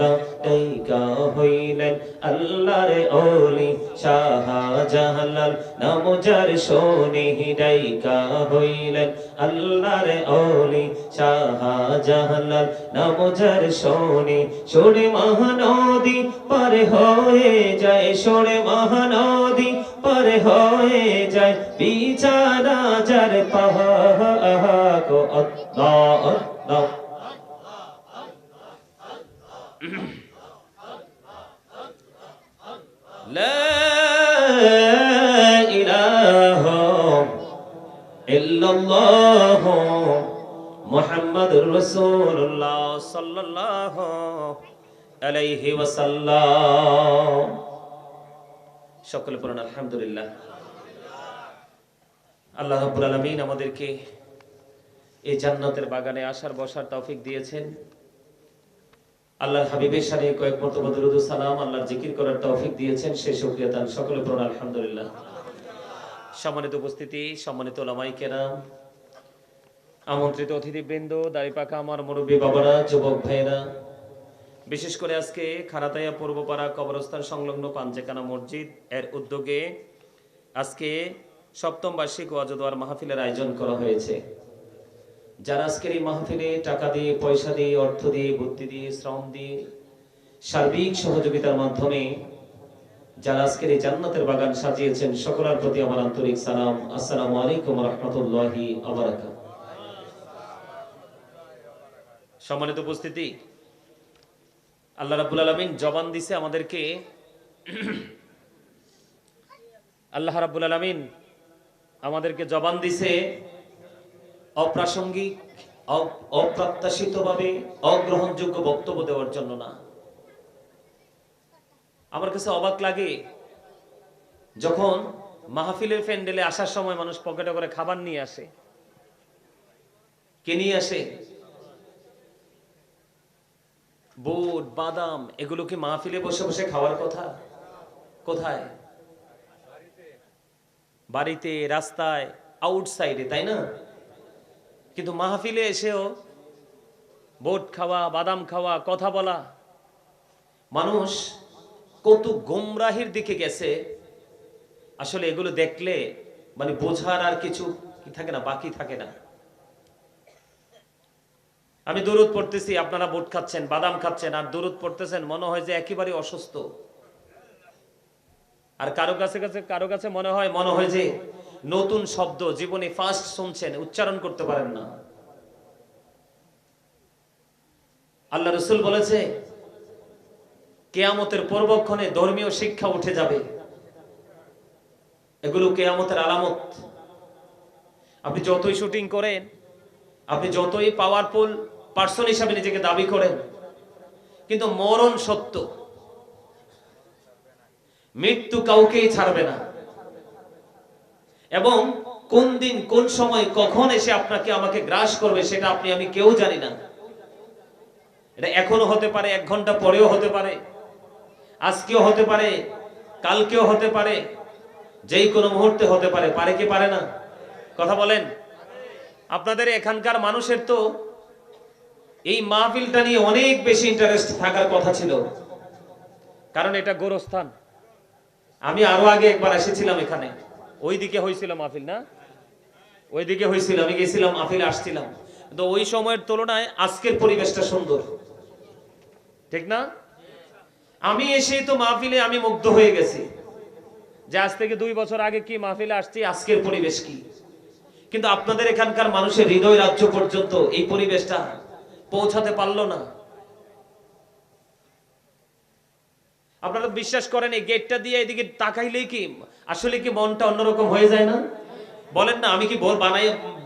[SPEAKER 1] যার শুনি ডাইকা হইলেন আল্লাহর ওলি শাহজালাল নাম যার শুনি শুনে মহানদী পার হয়ে যায়, শুনে মহানদী পার হয়ে যায়, বিছানা যার পাহাড় গো আল্লাহ আল্লাহ। লা ইলাহা ইল্লাল্লাহ মুহাম্মাদুর রাসূলুল্লাহ সাল্লাল্লাহু আলাইহি ওয়াসাল্লাম। সকলে পড়ুন আলহামদুলিল্লাহ। আল্লাহ রাব্বুল আলামিন আমাদেরকে এই জান্নাতের বাগানে আসার বসার তৌফিক দিয়েছেন। আল্লাহর হাবিবের শানে কয়েক মর্তবা দরুদ ও সালাম, আল্লাহর জিকির করার তৌফিক দিয়েছেন, সেই শুকরিয়া তার। সকলে পড়ুন আলহামদুলিল্লাহ। সম্মানিত উপস্থিতি, সম্মানিত উলামায়ে কেরাম, আমন্ত্রিত অতিথিবৃন্দ, দাড়িপাকা আমার মুরব্বী বাবারা, যুবক ভাইয়েরা, বিশেষ করে আজকে খারাতাইয়া পূর্বপাড়া কবরস্থান সংলগ্ন পাঞ্জেকানা মসজিদ এর উদ্যোগে আজকে সপ্তম বার্ষিক ওয়াজ ও দোয়ার মাহফিলের আয়োজন করা হয়েছে। যারা আজকের এই মাহফিলে টাকা দিয়ে, পয়সা দিয়ে, অর্থ দিয়ে, বুদ্ধি দিয়ে, শ্রম দিয়ে, সার্বিক সহযোগিতার মাধ্যমে যারা আজকের এই জান্নাতের বাগান সাজিয়েছেন, সকলের প্রতি আমার আন্তরিক সালাম। আসসালামু আলাইকুম ওয়া রাহমাতুল্লাহি ওয়া বারাকাতুহু। সম্মানিত উপস্থিতি, আল্লাহ রাব্বুল আলামিন জবান দিছে আমাদেরকে, আল্লাহ রাব্বুল আলামিন আমাদেরকে জবান দিছে অপ্রাসঙ্গিক, অপ্রত্যাশিতভাবে অগ্রহণযোগ্য বক্তব্য দেওয়ার জন্য না। আমার কাছে অবাক লাগে যখন মাহফিলের প্যান্ডেলে আসার সময় মানুষ পকেটে করে খাবার নিয়ে আসে। কে নিয়ে আসে? বুট, বাদাম, এগুলো কি মাহফিলে বসে বসে খাওয়ার কথা? কোথায়? বাড়িতে, রাস্তায়, আউটসাইডে, তাই না? কিন্তু মাহফিলে এসেও বুট খাওয়া, বাদাম খাওয়া, কথা বলা, মানুষ কত গোমরাহির দিকে গেছে। আসলে এগুলো দেখলে মানে বোঝার আর কিছু কি থাকে না, বাকি থাকে না। আমি দুরূদ পড়তেছি, আপনারা বুট খাচ্ছেন, বাদাম খাচ্ছেন, আর দুরূদ পড়তেছেন, মনে হয় যে একেবারে অসুস্থ। আর কারো কাছে মনে হয় যে নতুন শব্দ জীবনে ফার্স্ট শুনছেন, উচ্চারণ করতে পারেন না। আল্লাহ রাসূল বলেছে কিয়ামতের পূর্বক্ষণে ধর্মীয় শিক্ষা উঠে যাবে। এগুলো কিয়ামতের আলামত। আপনি যতই শুটিং করেন, আপনি যতই পাওয়ারফুল পার্সন হিসাবে নিজেকে দাবি করেন, কিন্তু মরণ সত্য। মৃত্যু কাউকেই ছাড়বে না, এবং কোন দিন, কোন সময়, কখন এসে আপনাকে আমাকে গ্রাস করবে সেটা আপনি আমি কেউ জানি না। এটা এখনো হতে পারে, 1 ঘন্টা পরেও হতে পারে, আজকেও হতে পারে, কালকেও হতে পারে, যেই কোনো মুহূর্তে হতে পারে। পারে কি পারে না? কথা বলেন। আপনাদের এখানকার মানুষের তো এই মাহফিলটা নিয়ে অনেক বেশি ইন্টারেস্ট থাকার কথা ছিল, কারণ এটা গোরস্থান। আমি আরো আগে একবার এসেছিলাম এখানে, ওইদিকে হয়েছিল মাহফিল, না? ওইদিকে হয়েছিল, আমি গেছিলাম, মাহফিলে আসছিলাম। তো ওই সময়ের তুলনায় আজকের পরিবেশটা সুন্দর, ঠিক না? আমি এসে তো মাহফিলে আমি মুগ্ধ হয়ে গেছি যে আজ থেকে 2 বছর আগে কি মাহফিলে আসছি, আজকের পরিবেশ কি। কিন্তু আপনাদের এখানকার মানুষের হৃদয় রাজ্য পর্যন্ত এই পরিবেশটা পৌঁছাতে পারলো না। আপনারা বিশ্বাস করেন, এই গেটটা দিয়ে এদিকে তাকাইলেই কি আসলে কি মনটা অন্যরকম হয়ে যায় না? বলেন না, আমি কি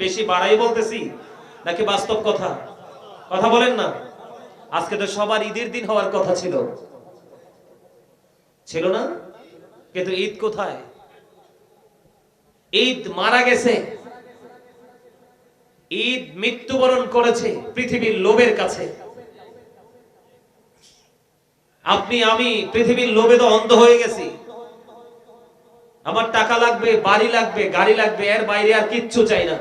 [SPEAKER 1] বেশি বাড়াই বলতেছি নাকি বাস্তব কথা? কথা বলেন না। আজকে তো সবার ঈদের দিন হওয়ার কথা ছিল, ছিল না? কিন্তু ঈদ কোথায়? ঈদ মারা গেছে, ঈদ মৃত্যুবরণ করেছে পৃথিবীর লোভের কাছে। আপনি আমি পৃথিবীর লোভে তো অন্ধ হয়ে গেছি। আমার টাকা লাগবে, বাড়ি লাগবে, গাড়ি লাগবে, এর বাইরে আর কিচ্ছু চাই না।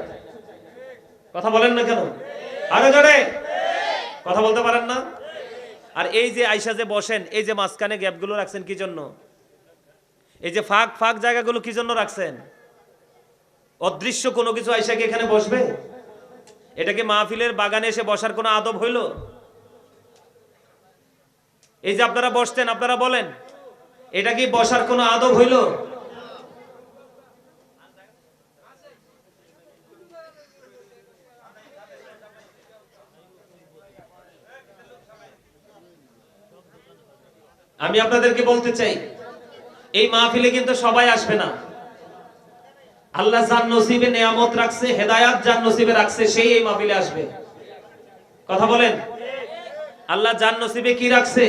[SPEAKER 1] কথা বলেন না কেন? আরো জোরে কথা বলতে পারেন না? আর এই যে আয়সা যে বসেন, এই যে মাঝখানে গ্যাপগুলো রাখছেন কি জন্য? এই যে ফাঁক ফাঁক জায়গাগুলো কি জন্য রাখছেন? অদৃশ্য কোনো কিছু আইসা কি এখানে বসবে? এটা কি মাহফিলের বাগানে এসে বসার কোনো আদব হইল? এই যে আপনারা বসতেন, আপনারা বলেন, এটা কি বসার কোনো আদব হইল? আমি আপনাদেরকে বলতে চাই, এই মাহফিলে কিন্তু সবাই আসবে না। আল্লাহ যার নসিবে নিয়ামত রাখছে, হেদায়াত যার নসিবে রাখছে, সেই এই মাহফিলে আসবে। কথা বলেন, আল্লাহ যার নসিবে কি রাখছে,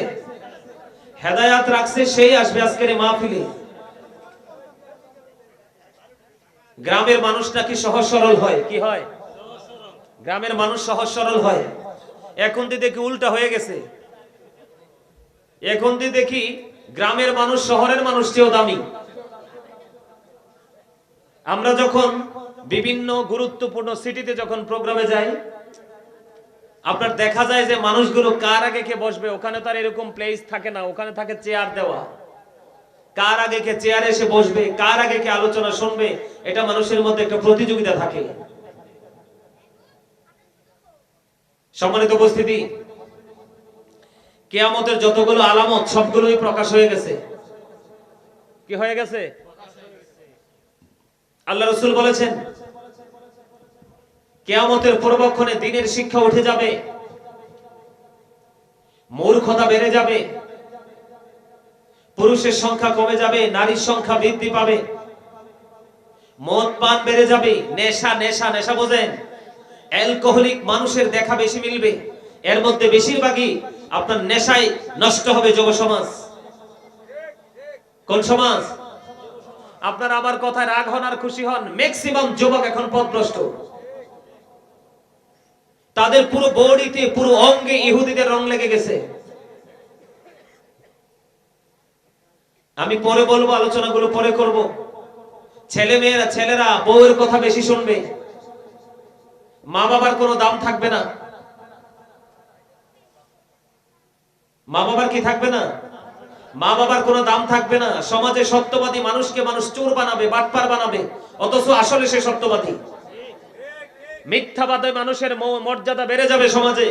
[SPEAKER 1] হেদায়াত রাখছে, সেই আসবে আজকের এই মাহফিলে। গ্রামের মানুষ নাকি সহজ সরল হয়। কি হয়? গ্রামের মানুষ সহজ সরল হয়। এখন তো দেখি উল্টা হয়ে গেছে। এখন তো দেখি গ্রামের মানুষ শহরের মানুষ চেয়েও দামি। আমরা যখন বিভিন্ন গুরুত্বপূর্ণ সিটিতে যখন প্রোগ্রামে যাই, আপনার দেখা যায় যে মানুষগুলো কার আগে কে বসবে ওখানে তার এরকম প্লেস থাকে না, ওখানে থাকে চেয়ার দেওয়া। কার আগে কে চেয়ারে এসে বসবে, কার আগে কে আলোচনা শুনবে, এটা মানুষের মধ্যে একটা প্রতিযোগিতা থাকে। সম্মানিত উপস্থিতি, কিয়ামতের যতগুলো আলামত সবগুলোই প্রকাশ হয়ে গেছে। কি হয়ে গেছে? আল্লাহ রাসূল বলেছেন, কিয়ামতের পূর্বক্ষণে দ্বীনের শিক্ষা উঠে যাবে, মূর্খতা বেড়ে যাবে, পুরুষের সংখ্যা কমে যাবে, নারীর সংখ্যা বৃদ্ধি পাবে, মদ পান বেড়ে যাবে, নেশা নেশা নেশা বোঝেন, অ্যালকোহলিক মানুষের দেখা বেশি মিলবে। এর মধ্যে বেশিরভাগই আপনার নেশায় নষ্ট হবে যুব সমাজ। কোন সমাজ? আপনার আমার কথায় রাগ হন আর খুশি হন, ম্যাক্সিমাম যুবক এখন পথভ্রষ্ট। তাদের পুরো বডিতে, পুরো অঙ্গে ইহুদিদের রং লেগে গেছে। আমি পরে বলবো, আলোচনাগুলো পরে করব। ছেলেরা বউয়ের কথা বেশি শুনবে, মা বাবার কোনো দাম থাকবে না। মা বাবার কি থাকবে না? মা বাবার কোনো দাম থাকবে না। সমাজে সত্যবাদী মানুষকে মানুষ চোর বানাবে, বাটপার বানাবে, অথচ আসলে সে সত্যবাদী। মিথ্যাবাদী মানুষের মর্যাদা বেড়ে যাবে সমাজে।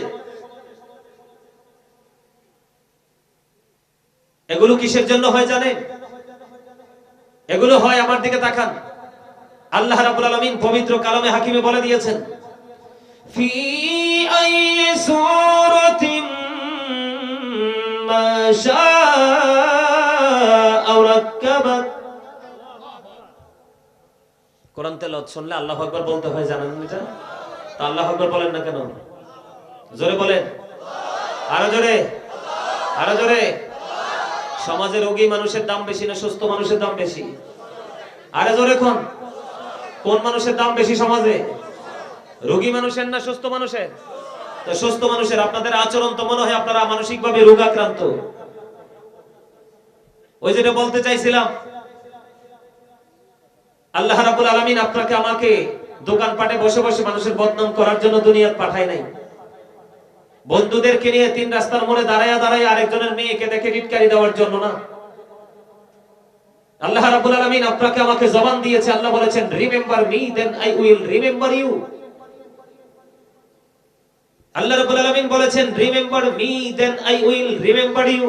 [SPEAKER 1] এগুলো কিসের জন্য হয় জানেন? এগুলো হয়, আমার দিকে তাকান, আল্লাহ রাব্বুল আলামিন পবিত্র কালামে হাকিমে বলে দিয়েছেন, ফি আইয়ি সূরাতিন মা শাআ রাক্কাবাক। কোরআন তেলাওয়াত শুনলে আল্লাহু আকবার বলতে হয়, জানেন এটা? তা আল্লাহু আকবার বলেন না কেন? জোরে বলেন, আরো জোরে, আরো জোরে। সমাজে রোগী মানুষের দাম বেশি না সুস্থ মানুষের দাম বেশি? আরে জোরে কোন কোন মানুষের দাম বেশি সমাজে? রোগী মানুষের না সুস্থ মানুষের? তো সুস্থ মানুষের। আপনাদের আচরণ তো মনে হয় আপনারা মানসিকভাবে রোগাক্রান্ত। ওই যেটা বলতে চাইছিলাম, আল্লাহ রাব্বুল আলামিন আপনাকে আমাকে দোকানপাটে বসে বসে মানুষের বদনাম করার জন্য দুনিয়াতে পাঠায় নাই। বন্ধুদেরকে নিয়ে তিন রাস্তার মোড়ে দাঁড়ায়া দাঁড়ায় আরেকজনের মেয়েকে দেখে টিটকারি দেওয়ার জন্য না। আল্লাহ রাব্বুল আলামিন আপনাকে আমাকে জবান দিয়েছে। আল্লাহ বলেছেন, remember me then I will remember you. Allah রাব্বুল আলামিন বলেছেন, remember me then I will remember you.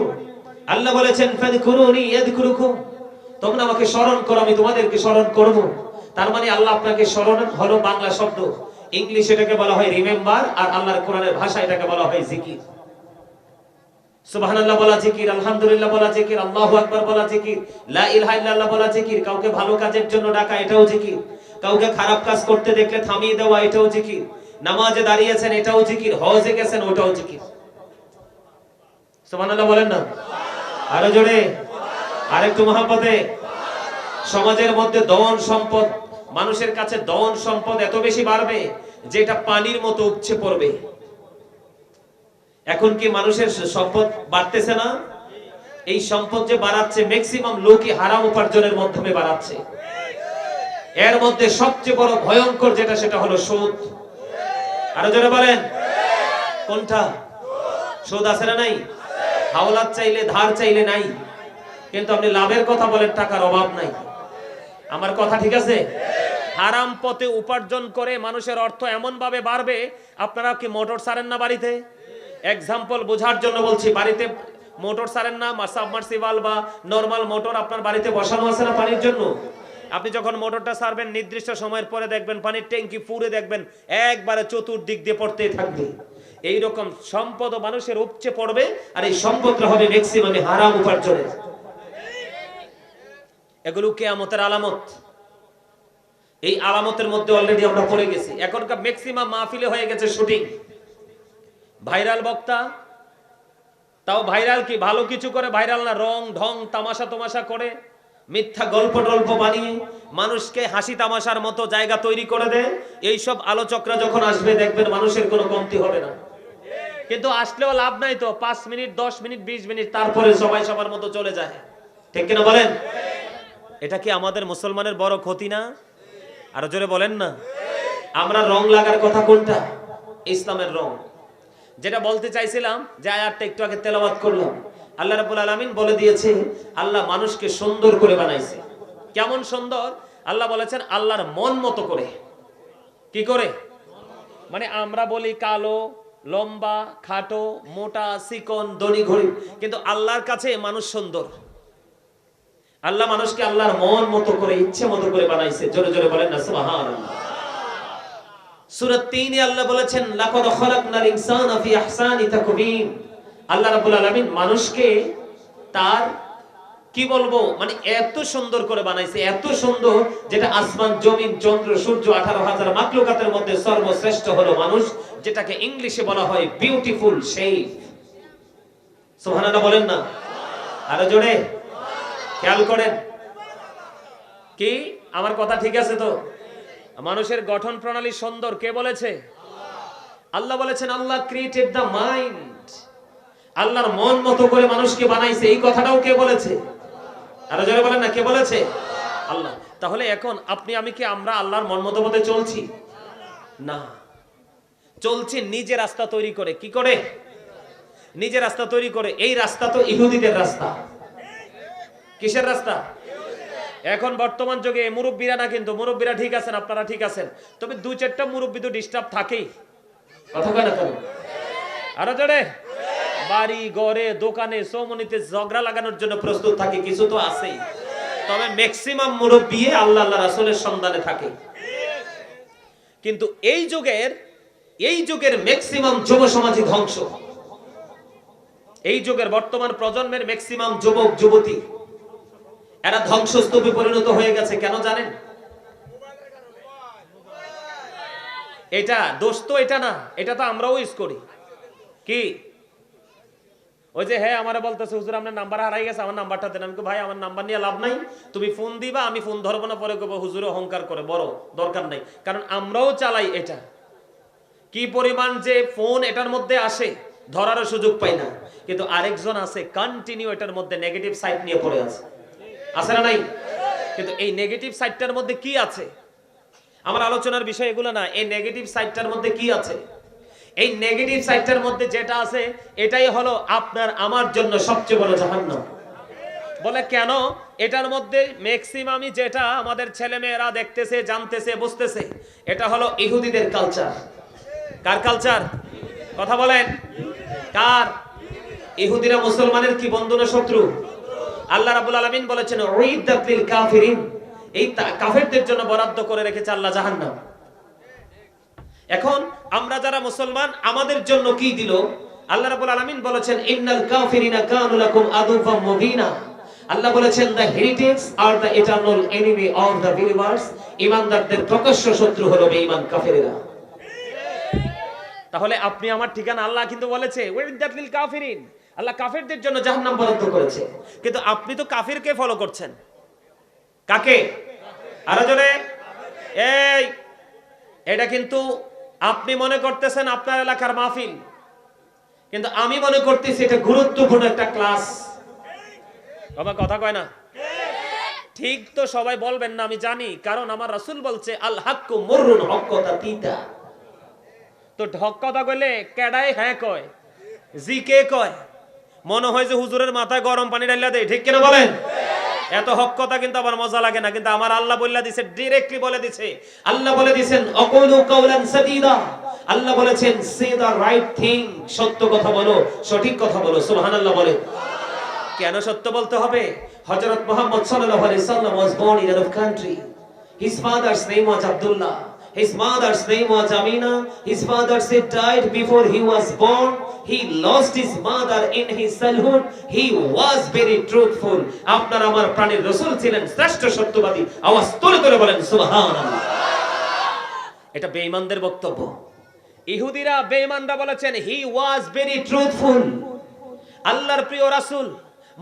[SPEAKER 1] Allah বলেছেন, ফাযকুরুনি ইয়াযকুরুকুম। তোমরা আমাকে স্মরণ করো, আমি তোমাদেরকে স্মরণ করব। তার মানে আল্লাহ আপনাকে স্মরণ হলো বাংলা শব্দ, ইংলিশ এটাকে বলা হয় রিমেম্বার, আর আল্লাহর কোরআনের ভাষা এটাকে বলা হয় জিকির। সুবহানাল্লাহ বলা জিকির, আলহামদুলিল্লাহ বলা জিকির, আল্লাহু আকবার বলা জিকির, লা ইলাহা ইল্লাল্লাহ বলা জিকির। কাউকে ভালো কাজের জন্য ডাকা, এটাও জিকির। কাউকে খারাপ কাজ করতে দেখলে থামিয়ে দেওয়া, এটাও জিকির। নামাজে দাঁড়িয়েছেন, এটাও জিকির। হজে গেছেন, ওটাও জিকির। সুবহানাল্লাহ বলেন না? আরো জোরে, আরেকটু মহব্বতে। সমাজের মধ্যে ধন সম্পদ, মানুষের কাছে ধন সম্পদ এত বেশি বাড়বে যে এটা পানির মতো উপচে পড়বে। এখন কি মানুষের সম্পদ বাড়তেছে না? এই সম্পদ যে বাড়াচ্ছে, ম্যাক্সিমাম লোকই হারাম উপার্জনের মাধ্যমে বাড়াচ্ছে। এর মধ্যে সবচেয়ে বড় ভয়ঙ্কর যেটা, সেটা হলো সুদ। আরো জোরে বলেন, কোনটা? সুদ আছে না নাই? হাওলাত চাইলে, ধার চাইলে নাই, কিন্তু আপনি লাভের কথা বলেন, টাকার অভাব নাই। আমার কথা ঠিক আছে? হারাম পথে উপার্জন করে মানুষের অর্থ এমন ভাবে বাড়বে, আপনারা কি মোটর ছাড়েন না বাড়িতে? এক্সাম্পল বোঝার জন্য বলছি, বাড়িতে মোটর ছাড়েন না? সাবমার্সিবল বা নরমাল মোটর আপনার বাড়িতে বসানো আছে না পানির জন্য? আপনি যখন মোটরটা ছাড়বেন নির্দিষ্ট সময়ের পরে দেখবেন পানির ট্যাঙ্কি পুরে দেখবেন একবারে চতুর্দিক দিয়ে পড়তেই থাকবে। এইরকম সম্পদ মানুষের উপচে পড়বে, আর এই সম্পদটা হবে ম্যাক্সিমাম হারাম উপার্জনের। এগুলো কিয়ামতের আলামত। এই আলামতের মধ্যে অলরেডি আমরা পড়ে গেছি। এখনকার ম্যাক্সিমাম মাহফিলে হয়ে গেছে শুটিং, ভাইরাল বক্তা, তাও ভাইরাল কি ভালো কিছু করে ভাইরাল না, রং ঢং তামাশা তোমাশা করে মিথ্যা গল্প টল্প বানিয়ে মানুষকে হাসি তামাশার মতো জায়গা তৈরি করে দেয়। এইসব আলোচকরা যখন আসবে দেখবেন মানুষের কোনো কমতি হবে না। কিন্তু আসলেও লাভ নাই তো, 5 মিনিট 10 মিনিট 20 মিনিট, তারপরে সবাই সবার মতো চলে যায়। ঠিক কিনা বলেন? এটা কি আমাদের মুসলমানের বড় ক্ষতি না? আরো জোরে বলেন না। আমরা রং লাগার কথা কোনটা? ইসলামের রং। যেটা বলতে চাইছিলাম, যে আয়াতটা একটু আগে তেলাওয়াত করলাম, আল্লাহ রাব্বুল আলামিন বলে দিয়েছে আল্লাহ মানুষকে সুন্দর করে বানাইছে। কেমন সুন্দর? আল্লাহ বলেছেন আল্লাহর মন মতো করে। কি করে? মানে আমরা বলি কালো, লম্বা, খাটো, মোটা, চিকন, ধনী গরিব, কিন্তু আল্লাহর কাছে মানুষ সুন্দর। আল্লাহ মানুষকে আল্লাহর মন মতো করে, ইচ্ছে মতো করে বানাইছে। জোরে জোরে বলেন না সুবহানাল্লাহ। সূরা 3 এ আল্লাহ বলেছেন লাকাদ খালাকনাল ইনসানা ফি আহসানি তাকওয়িম। আল্লাহ রাব্বুল আলামিন মানুষকে তার কি বলবো, মানে এত সুন্দর করে বানাইছে, এত সুন্দর, যেটা আসমান জমিন চন্দ্র সূর্য 18,000 মাখলুকাতের মধ্যে সর্বশ্রেষ্ঠ হলো মানুষ, যেটাকে ইংলিশে বলা হয় বিউটিফুল শেপ। সুবহানাল্লাহ বলেন না আরো জোরে। খেয়াল করেন, কি আমার কথা ঠিক আছে তো? মানুষের গঠন প্রণালী সুন্দর কে বলেছে? আল্লাহ বলেছেন আল্লাহ ক্রিয়েটেড দ্য মাইন্ড। আল্লাহর মন মতো করে মানুষকে বানাইছে, এই কথাটাও কে বলেছে? আরো জোরে বলেন না, কে বলেছে? আল্লাহ। তাহলে এখন আপনি আমি কি আমরা আল্লাহর মন মতো মতো চলছি? না, চলছি নিজে রাস্তা তৈরি করে। কি করে? নিজে রাস্তা তৈরি করে। এই রাস্তা তো ইহুদিদের রাস্তা। কিসের রাস্তা? এখন বর্তমান যুগে মুরব্বীরা না, কিন্তু মুরব্বীরা ঠিক আছেন, আপনারা ঠিক আছেন, তবে 2-4টা মুরব্বী তো ডিস্টার্ব থাকেই। কথা কয় না কেন? আরো জোরে। বাড়ি ঘরে দোকানে সমনিতে ঝগড়া লাগানোর জন্য প্রস্তুত থাকে, কিছু তো আছেই, তবে ম্যাক্সিমাম মুরব্বী আল্লাহ আল্লাহ রাসূলের সন্ধানে থাকে। কিন্তু এই যুগের ম্যাক্সিমাম যুব সমাজই ধ্বংস। এই যুগের বর্তমান প্রজন্মের ম্যাক্সিমাম যুবক যুবতী এরা ধ্বংসস্তূপে পরিণত হয়ে গেছে। কেন জানেন? এটা দোষ তো এটা না, এটা তো আমরাও ইউজ করি। কি ওই যে হ্যাঁ আমারে বলতেছে হুজুর আপনার নাম্বার হারাই গেছে, আমার নাম্বারটা দেন। আমি ভাই আমার নাম্বার নিয়ে লাভ নাই, তুমি ফোন দিবা, আমি ফোন ধরবো না। পরে কইবো হুজুর অহংকার করে, বড় দরকার নাই, কারণ আমরাও চালাই এটা। কি পরিমাণ যে ফোন এটার মধ্যে আসে ধরারও সুযোগ পাই না, কিন্তু আরেকজন আছে কন্টিনিউ এটার মধ্যে নেগেটিভ সাইড নিয়ে পড়ে আছে। আছে না নাই? কিন্তু এই নেগেটিভ সাইডটার মধ্যে কি আছে? আমার আলোচনার বিষয় এগুলো না। এই নেগেটিভ সাইডটার মধ্যে কি আছে? এই নেগেটিভ সাইডটার মধ্যে যেটা আছে এটাই হলো আপনার আমার জন্য সবচেয়ে বড় জাহান্নাম। বলে কেন? এটার মধ্যে ম্যাক্সিমামই যেটা আমাদের ছেলে মেয়েরা দেখতেছে, জানতেছে, বুঝতেছে, এটা হলো ইহুদিদের কালচার। কার কালচার? কথা বলেন। কার? ইহুদিরা মুসলমানের কি বন্ধু না শত্রু? আল্লাহ রাব্বুল আলামিন বলেছেন উইদ্দাত লিল কাফিরিন, এই কাফেরদের জন্য বরাদ্দ করে রেখেছে আল্লাহ জাহান্নাম। এখন আমরা যারা মুসলমান আমাদের জন্য কি দিল? আল্লাহ রাব্বুল আলামিন বলেছেন ইন্নাল কাফিরিনা কানু লাকুম আদুওয়াম মুবিনা। আল্লাহ বলেছেন দ্য হেরিটেজ আর the eternal enemy of the believers. ঈমানদারদের প্রকাশ্য শত্রু হলো বেঈমান কাফেররা। তাহলে আপনি আমার ঠিকানা আল্লাহ কিন্তু বলেছে উইদ্দাত লিল কাফিরিন, আল্লাহ কাফেরদের জন্য জাহান্নাম বরাদ্দ করেছে। কিন্তু আপনি তো কাফিরকে ফলো করছেন। কাকে? আরো জোরে। এই এটা কিন্তু আপনি মনে করতেছেন আপনার এলাকার মাহফিল, কিন্তু আমি মনে করতেছি এটা গুরুত্বপূর্ণ একটা ক্লাস। বাবা কথা কয় না? ঠিক তো সবাই বলবেন না আমি জানি, কারণ আমার রাসূল বলছে আল হাক্কু মুররুন, হক কথা তিতা। তো হক কথা কইলে কেডাই হ্যাঁ কয়, জি কে কয়? মনে হয় যে হুজুরের মাথায় গরম পানি ঢাইলা দেয়। ঠিক কিনা বলেন? এত হক কথা কিন্তু আমার মজা লাগে না, কিন্তু আমার আল্লাহ বলে দিয়েছে, ডাইরেক্টলি বলে দিয়েছে। আল্লাহ বলে দিয়েছেন আকুলু কাওলান সাদীদা, আল্লাহ বলেছেন সে দা রাইট থিং, সত্য কথা বলো, সঠিক কথা বলো। সুবহানাল্লাহ বলে। কেন সত্য বলতে হবে? হযরত মুহাম্মদ সাল্লাল্লাহু আলাইহি সাল্লাম was born in a country. His father's name was Abdullah. His mother's name was Amina. His father said died before he was born. He lost his mother in his childhood. He was very truthful. আপনার আমার প্রাণের রাসূল ছিলেন শ্রেষ্ঠ সত্যবাদী। আওয়াজ তুলে তুলে বলেন সুবহানাল্লাহ। এটা বেঈমানদের বক্তব্য। ইহুদিরা বেঈমানরা বলেছেন he was very truthful. আল্লাহর প্রিয় রাসূল,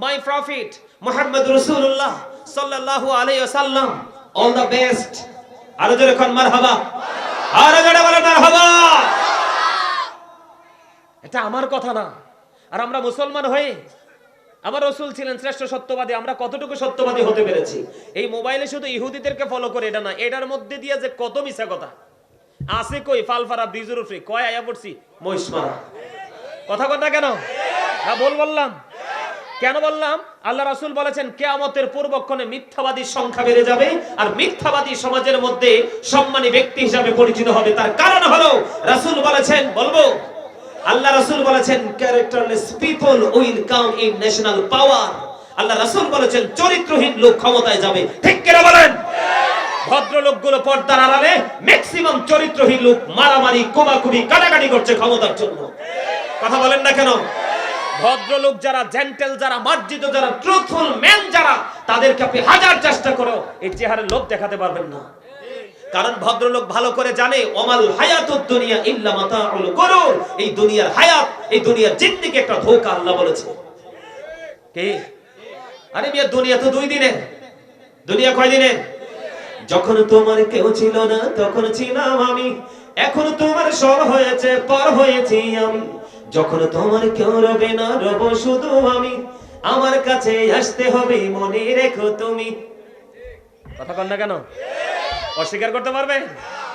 [SPEAKER 1] my prophet মুহাম্মদ রাসূলুল্লাহ সাল্লাল্লাহু আলাইহি ওয়াসাল্লাম, all the best. আরো জোরে কোন মারহাবা, আরো জোরে বলেন মারহাবা। এটা আমার কথা না। আর আমরা মুসলমান হয়ে আমার রাসূল ছিলেন শ্রেষ্ঠ সত্যবাদী, আমরা কতটুকু সত্যবাদী হতে পেরেছি? এই মোবাইলে শুধু ইহুদিদেরকে ফলো করে এটা না, এটার মধ্যে দিয়ে যে কত মিছা কথা আছে। কই ফালফারা ব্রিজের উপরে কয় আয়া পড়ছি মহিষমারা, কথা কথা কেন বললাম? কেন বললাম? আল্লাহ রাসূল বলেছেন কিয়ামতের পূর্বক্ষণে মিথ্যাবাদীর সংখ্যা বেড়ে যাবে, আর মিথ্যাবাদী সমাজের মধ্যে সম্মানী ব্যক্তি হিসেবে পরিচিত হবে। তার কারণ হলো রাসূল বলেছেন, বলবো, আল্লাহ রাসূল বলেছেন characterless people will come in national power. Allah রাসূল বলেছেন চরিত্রহীন লোক ক্ষমতায় যাবে। ঠিক কিনা বলেন? ভদ্রলোকগুলো পর্দার আড়ালে, ম্যাক্সিমাম চরিত্রহীন লোক মারামারি, কোমাকুমি, কাটাকাটি করছে ক্ষমতার জন্য। কথা বলেন না কেন? ভদ্রলোক যারা, জেন্টেল যারা, মার্জিত যারা, ট্রুথফুল ম্যান যারা, তাদেরকে আপনি হাজার চেষ্টা করো এই চেহারার লোভ দেখাতে পারবেন না। কারণ ভদ্রলোক ভালো করে জানে ওমাল হায়াতুদ দুনিয়া ইল্লা মাতাউল গুরুর, এই দুনিয়ার হায়াত, এই দুনিয়ার জিন্দেগি একটা ধোঁকা। আল্লাহ বলেছে কি? আরে মিয়া, দুনিয়া তো 2 দিনের। দুনিয়া কয় দিনের? যখন তোমার কেউ ছিল না তখন ছিলাম আমি, এখন তোমার সব হয়েছে, পর হয়েছি আমি। যখন তোমার কেউ রবে না, রব শুধু আমি। আমার কাছে আসতে হবে, মনে রেখো তুমি। কথা কন না কেন? অস্বীকার করতে পারবে?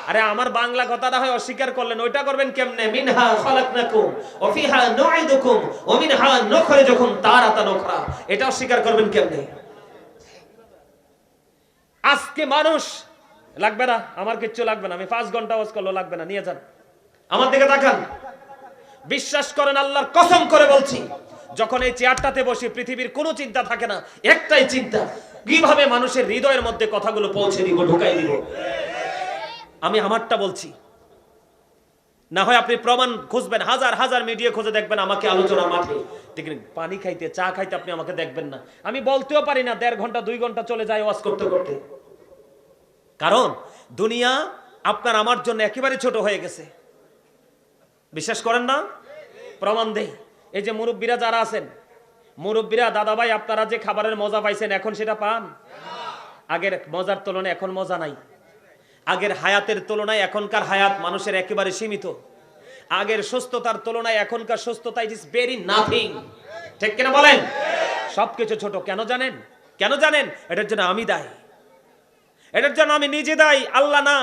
[SPEAKER 1] আরে আমার বাংলা কথাটা হয় অস্বীকার করলেন, ওইটা করবেন কেমনে? মিনহা খালাকনাকুম ওয়া ফিহা নুঈদুকুম ওয়া মিনহা নুখরিজুকুম তারাতান উখরা। এটা অস্বীকার করবেন কেমনে? আজকে মানুষ লাগবে না, আমার কিচ্ছু লাগবে না, আমি 5 ঘন্টা ওয়াজ করলেও লাগবে না, নিয়ে যান। আমার দিকে তাকান, বিশ্বাস করেন, আল্লাহর কসম করে বলছি, যখন এই চেয়ারটাতে বসে পৃথিবীর কোনো চিন্তা থাকে না, একটাই চিন্তা, কিভাবে মানুষের হৃদয়ের মধ্যে কথাগুলো পৌঁছে দিব, ঢুকাই দিব। আমি আমারটা বলছি, না হয় আপনি প্রমাণ খুঁজবেন, হাজার হাজার মিডিয়া খুঁজে দেখবেন আমাকে আলোচনা মাঠে, দেখবেন পানি খাইতে, চা খাইতে আপনি আমাকে দেখবেন না। আমি বলতেও পারি না, 1.5 ঘন্টা 2 ঘন্টা চলে যায় ওয়াজ করতে করতে। কারণ দুনিয়া আপনার আমার জন্য একেবারে ছোট হয়ে গেছে। বিশ্বাস করেন না? প্রমাণ দেই। এই যে মুরব্বীরা যারা আছেন, মুরব্বীরা, দাদা ভাই, আপনারা যে খাবারের মজা পাইছেন এখন সেটা পান? আগের মজার তুলনায় এখন মজা নাই। আগের হায়াতের তুলনায় এখনকার হায়াত মানুষের একেবারে সীমিত। আগের সুস্থতার তুলনায় এখনকার সুস্থতা ইট ইজ ভেরি নাথিং। ঠিক কিনা বলেন? সবকিছু ছোট। কেন জানেন? কেন জানেন? এটার জন্য আমি দায়ী, এটার জন্য আমি নিজে দায়ী, আল্লাহ না।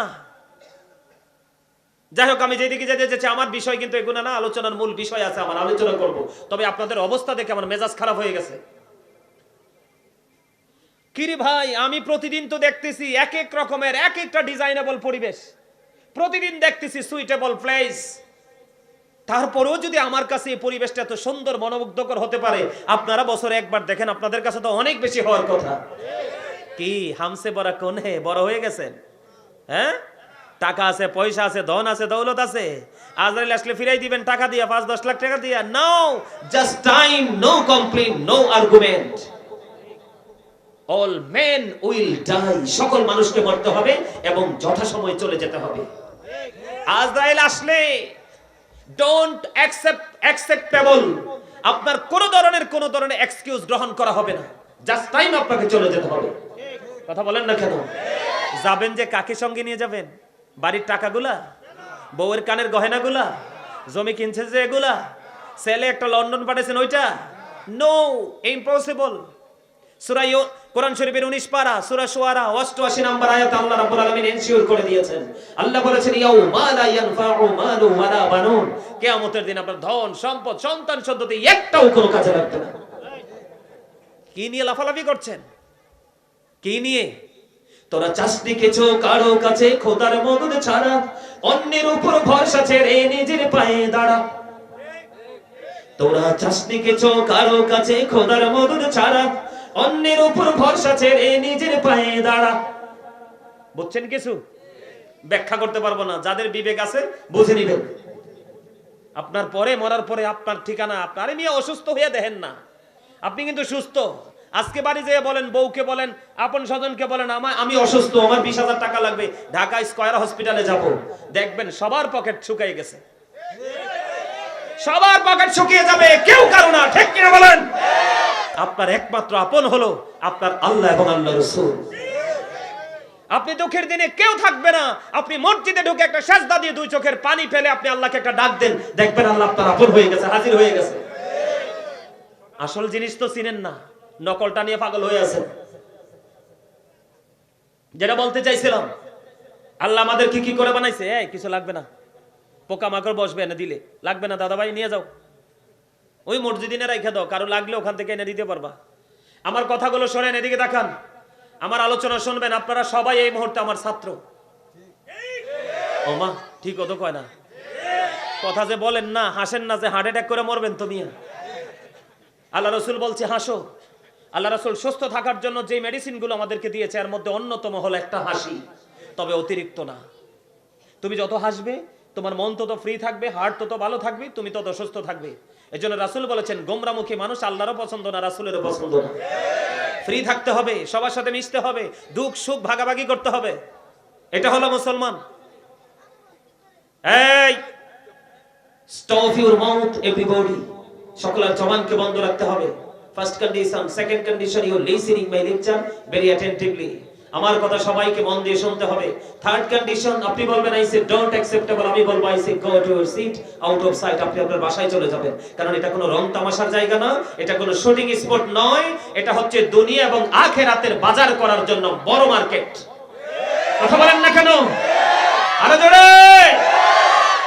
[SPEAKER 1] যাই হোক, আমি যেদিকে যেতে চাচ্ছি, আমার বিষয় কিন্তু এগুলো না, আলোচনার মূল বিষয় আছে, আমার আলোচনা করব। তবে আপনাদের অবস্থা দেখে আমার মেজাজ খারাপ হয়ে গেছে। কিরে ভাই, আমি প্রতিদিন তো দেখতেছি এক এক রকমের, এক একটা ডিজাইনেবল পরিবেশ, প্রতিদিন দেখতেছি সুইটেবল প্লেস। তারপরেও যদি আমার কাছে এই পরিবেশটা এত সুন্দর, মনোমুগ্ধকর হতে পারে, আপনারা বছরে একবার দেখেন, আপনাদের কাছে তো অনেক বেশি হওয়ার কথা। কি হামসে বড় কোন হে, বড় হয়ে গেছেন? হ্যাঁ, টাকা আছে, পয়সা আছে, ধন আছে, দৌলত আছে, আজরাইল আসলে ফিরাই দিবেন টাকা দিয়া, 5-10 লাখ টাকা দিয়া? No, just time, no complain, no argument. All men will die, সকল মানুষকে মরতে হবে এবং যথাসময়ে চলে যেতে হবে। আজরাইল আসলে ডোন্ট অ্যাকসেপ্টেবল, আপনার কোন ধরনের এক্সকিউজ গ্রহণ করা হবে না, জাস্ট টাইম আপনাকে চলে যেতে হবে। কথা বলেন না কেন? যাবেন যে কাকে সঙ্গে নিয়ে যাবেন? বাড়ির টাকাগুলা, বউয়ের কানের গহেনাগুলা, জমি কিনছে যে এগুলা, ছেলে একটা লন্ডন পাঠিয়েছেন ওইটা? No, impossible. সূরা কোরআন শরীফের 19 পারা সূরা শুআরা 88 নম্বর আয়াতে আল্লাহ রাব্বুল আলামিন এনশিওর করে দিয়েছেন। আল্লাহ বলেছেন ইয়াউমা লা ইয়ানফাউ মালু ওয়ালা বানুন, কিয়ামতের দিন আপনার ধন সম্পদ সন্তান সন্ততি একটাও কোনো কাজে লাগবে না। কি নিয়ে লাফালাফি করছেন? কি নিয়ে? তোরা চাষনি কিছু কারো কাছে খোদার মদদ ছাড়া, অন্যের উপর ভরসা ছেড়ে নিজের পায়ে দাঁড়া। তোরা চাষনি কিছু কারো কাছে খোদার মদদ ছাড়া, অন্যের উপর ভরসা ছেড়ে নিজের পায়ে দাঁড়া। বুঝছেন কিছু? ব্যাখ্যা করতে পারবো না, যাদের বিবেক আছে বুঝে নিবেন। আপনার পরে মরার পরে আপনার ঠিকানা আপনার। আরে মিয়া, অসুস্থ হয়ে দেখেন না, আপনি কিন্তু সুস্থ। আজকে বাড়ি যেয়ে বলেন, বউকে বলেন, আপন স্বজনকে বলেন, আমি অসুস্থ, আমার 20,000 টাকা লাগবে, ঢাকা স্কয়ার হসপিটালে যাব। দেখবেন সবার পকেট শুকিয়ে গেছে, সবার পকেট শুকিয়ে যাবে, কেউ কারো না। ঠিক কিনা বলেন? আপনার একমাত্র আপন হলো আপনার আল্লাহ এবং আল্লাহর রাসূল। আপনি দুঃখের দিনে কেউ থাকবে না, আপনি মসজিদে ঢুকে একটা সাজদা দিয়ে 2 চোখের পানি ফেলে আপনি আল্লাহকে একটা ডাক দেন, দেখবেন আল্লাহ আপনার আপন হয়ে গেছে, হাজির হয়ে গেছে। আসল জিনিস তো চিনেন না, নকলটা নিয়ে পাগল হয়ে আছেন। যেটা বলতে চাইছিলাম, আল্লাহ আমাদেরকে কি করে বানাইছে? কিছু লাগবে না, পোকামাকড় বসবে এনে দিলে, লাগবে না দাদা ভাই নিয়ে যাও, ওই মসজিদে এনে রেখে দাও, কারো লাগলে ওখান থেকে এনে দিতে পারবা। আমার কথাগুলো শোনেন, এদিকে দেখান, আমার আলোচনা শুনবেন। আপনারা সবাই এই মুহূর্তে আমার ছাত্র। ও মা, ঠিক তো কয় না কথা যে বলেন না, হাসেন না যে হার্ট অ্যাটাক করে মরবেন তুমি। আল্লাহ রসুল বলছে হাসো। আল্লাহ রসুল সুস্থ থাকার জন্য যে মেডিসিনগুলো আমাদেরকে দিয়েছে এর মধ্যে অন্যতম হলো একটা হাসি, তবে অতিরিক্ত না। তুমি যত হাসবে তোমার মন তত ফ্রি থাকবে, হার্ট তত ভালো থাকবে, তুমি তত সুস্থ থাকবে। এজন্য রাসূল বলেছেন, গোমরামুখী মানুষ আল্লাহরও পছন্দ না, রাসূলেরও পছন্দ না। ফ্রি থাকতে হবে, সবার সাথে মিশতে হবে, দুঃখ সুখ ভাগাভাগি করতে হবে। এটা হলো মুসলমান। এই স্টপ ইউর মাউথ এভরিবডি, সকলের জবানকে বন্ধ রাখতে হবে। First condition. Second condition, you listening my lecture very attentively, আমার কথা সবাইকে মন দিয়ে শুনতে হবে। থার্ড কন্ডিশন, আপনি বলবেন আই সে ডোন্ট অ্যাকসেপ্টেবল, আমি বলবো I say go to your seat, out of sight, আপনি আপনার বাসায় চলে যাবেন। কারণ এটা কোনো রং তামাশার জায়গা না, এটা কোনো শুটিং স্পট নয়, এটা হচ্ছে দুনিয়া এবং আখিরাতের বাজার করার জন্য বড় মার্কেট। কথা বলেন না কেন? আরো জোরে।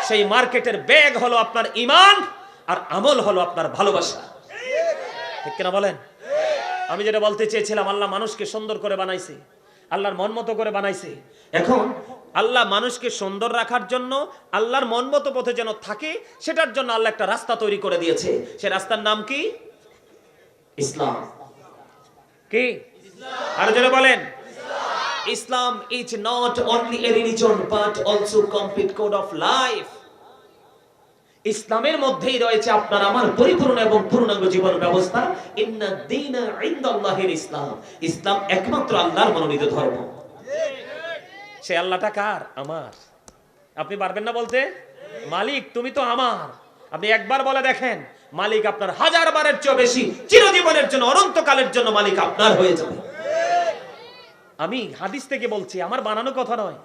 [SPEAKER 1] সেই মার্কেটের ব্যাগ হলো আপনার ঈমান, আর আমল হলো আপনার ভালোবাসা। ঠিক কিনা বলেন? আমি যেটা বলতে চেয়েছিলাম, আল্লাহ মানুষকে সুন্দর করে বানাইছে, আল্লাহর মন মতো করে বানাইছে। এখন আল্লাহ মানুষকে সুন্দর রাখার জন্য, আল্লাহর মন মতো পথে যেন থাকে, সেটার জন্য আল্লাহ একটা রাস্তা তৈরি করে দিয়েছে। সে রাস্তার নাম কি? ইসলাম। কি? আর যারা বলেন ইসলাম is not only a religion but also complete code of life. ইসলামের মধ্যেই রয়েছে আপনার আমার পরিপূর্ণ এবং পূর্ণাঙ্গ জীবন ব্যবস্থা। ইন্না দীনা ইনদাল্লাহিল ইসলাম, ইসলাম একমাত্র আল্লাহর মনোনীত ধর্ম। সে আল্লাহটা কার? আমার। আপনি পারবেন না বলতে? মালিক তুমি তো আমার। আপনি একবার বলে দেখেন, মালিক আপনার 1000 বারের চেয়ে বেশি, চিরজীবনের জন্য, অনন্তকালের জন্য মালিক আপনার হয়ে যাবে। আমি হাদিস থেকে বলছি, আমার বানানো কথা নয়।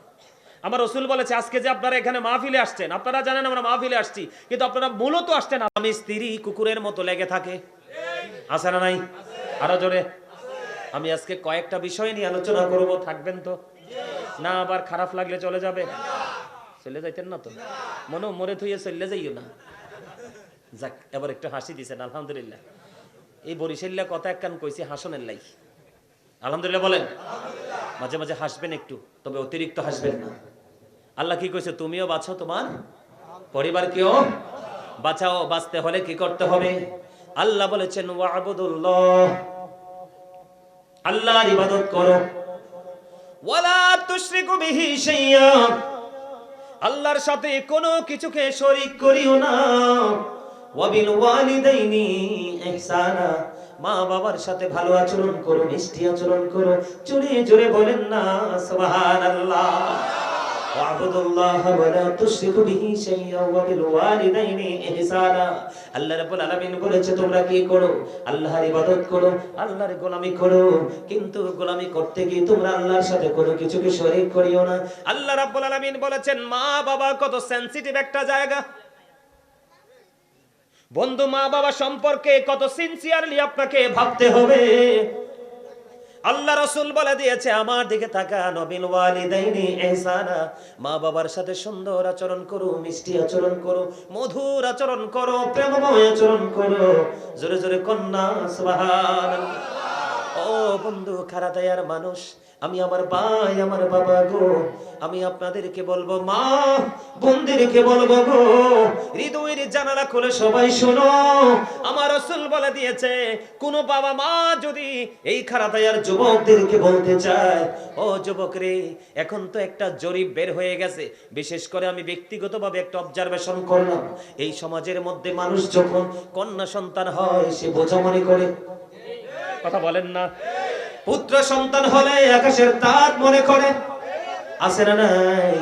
[SPEAKER 1] আমার রাসূল বলেছে, আজকে যে আপনারা এখানে মাহফিলে আসছেন, আপনারা জানেন আমরা মাহফিলে আসছি, কিন্তু আপনারা মূলত আসছেন আমি স্ত্রী কুকুরের মতো লেগে থাকে। আছে না নাই? আরো জোরে। আমি আজকে কয়েকটা বিষয় নিয়ে আলোচনা করব, থাকবেন তো? না আবার খারাপ লাগলে চলে যাবে? চলে যাইতেন না তো? মরে থুইয়ে চলে যাইও না। যাক, এবার একটু হাসি দিছেন, আলহামদুলিল্লাহ। এই বরিশাল্লা কথা এক কান কইছি হাসনের লাই, আলহামদুলিল্লাহ বলেন। মাঝে মাঝে হাসবেন একটু, তবে অতিরিক্ত হাসবেন না। আল্লাহ কি কইছে? তুমিও বাঁচো, তোমার পরিবারকেও বাঁচাও। বাঁচতে হলে কি করতে হবে? আল্লাহ বলেছেন ওয়াবুদুল্লাহ, আল্লাহর ইবাদত করো। ওয়ালা তুশরিকু বিহি শাইয়্যা, আল্লাহর সাথে কোনো কিছুকে শরীক করিও না। ওয়াবিল ওয়ালিদাইনি ইহসানা, মা বাবার সাথে ভালো আচরণ করো, মিষ্টি আচরণ করো। জোরে জোরে বলেন না সুবহানাল্লাহ। ওয়াবুদুল্লাহ ওয়ালা তুশরিকু বিহি শাইয়্যা ওয়াবিল ওয়ালিদাইনি ইহসানা। আল্লাহ রাব্বুল আলামিন বলেছে তোমরা কি করো? আল্লাহর ইবাদত করো, আল্লাহর গোলামি করো, কিন্তু গোলামি করতে গিয়ে তোমরা আল্লাহর সাথে কোনো কিছুকে শরীক করিও না। আল্লাহ রাব্বুল আলামিন বলেছেন মা বাবা কত সেনসিটিভ একটা জায়গা। বন্ধু, মা বাবা সম্পর্কে কত সিনসিয়ারলি আপনাকে ভাবতে হবে। আল্লাহ রাসূল বলে দিয়েছে, আমার দিকে তাকান, বিল ওয়ালিদাইনি ইহসানা, মা বাবার সাথে সুন্দর আচরণ করো, মিষ্টি আচরণ করো, মধুর আচরণ করো, প্রেমময় আচরণ করো। জোরে জোরে কন্যা সুবহানাল্লাহ। ও ও বন্ধু খারাদায়ার মানুষ, আমি আমার ভাই আমার বাবা গো, আমি আপনাদেরকে বলবো, মা বোনদেরকে বলবো গো, হৃদয়ের জানালা খুলে সবাই শোনো। আমার রাসূল বলে দিয়েছে, কোন বাবা মা যদি এই খারাদায়ার যুবকদেরকে বলতে চায়, ও যুবক রে, এখন তো একটা জরিপ বের হয়ে গেছে, বিশেষ করে আমি ব্যক্তিগতভাবে একটা অবজারভেশন করলাম, এই সমাজের মধ্যে মানুষ যখন কন্যা সন্তান হয় সে বোঝা মনে করে, কথা বলেন না, পুত্র সন্তান হলে আকাশের তার মনে করে, আছে না নাই?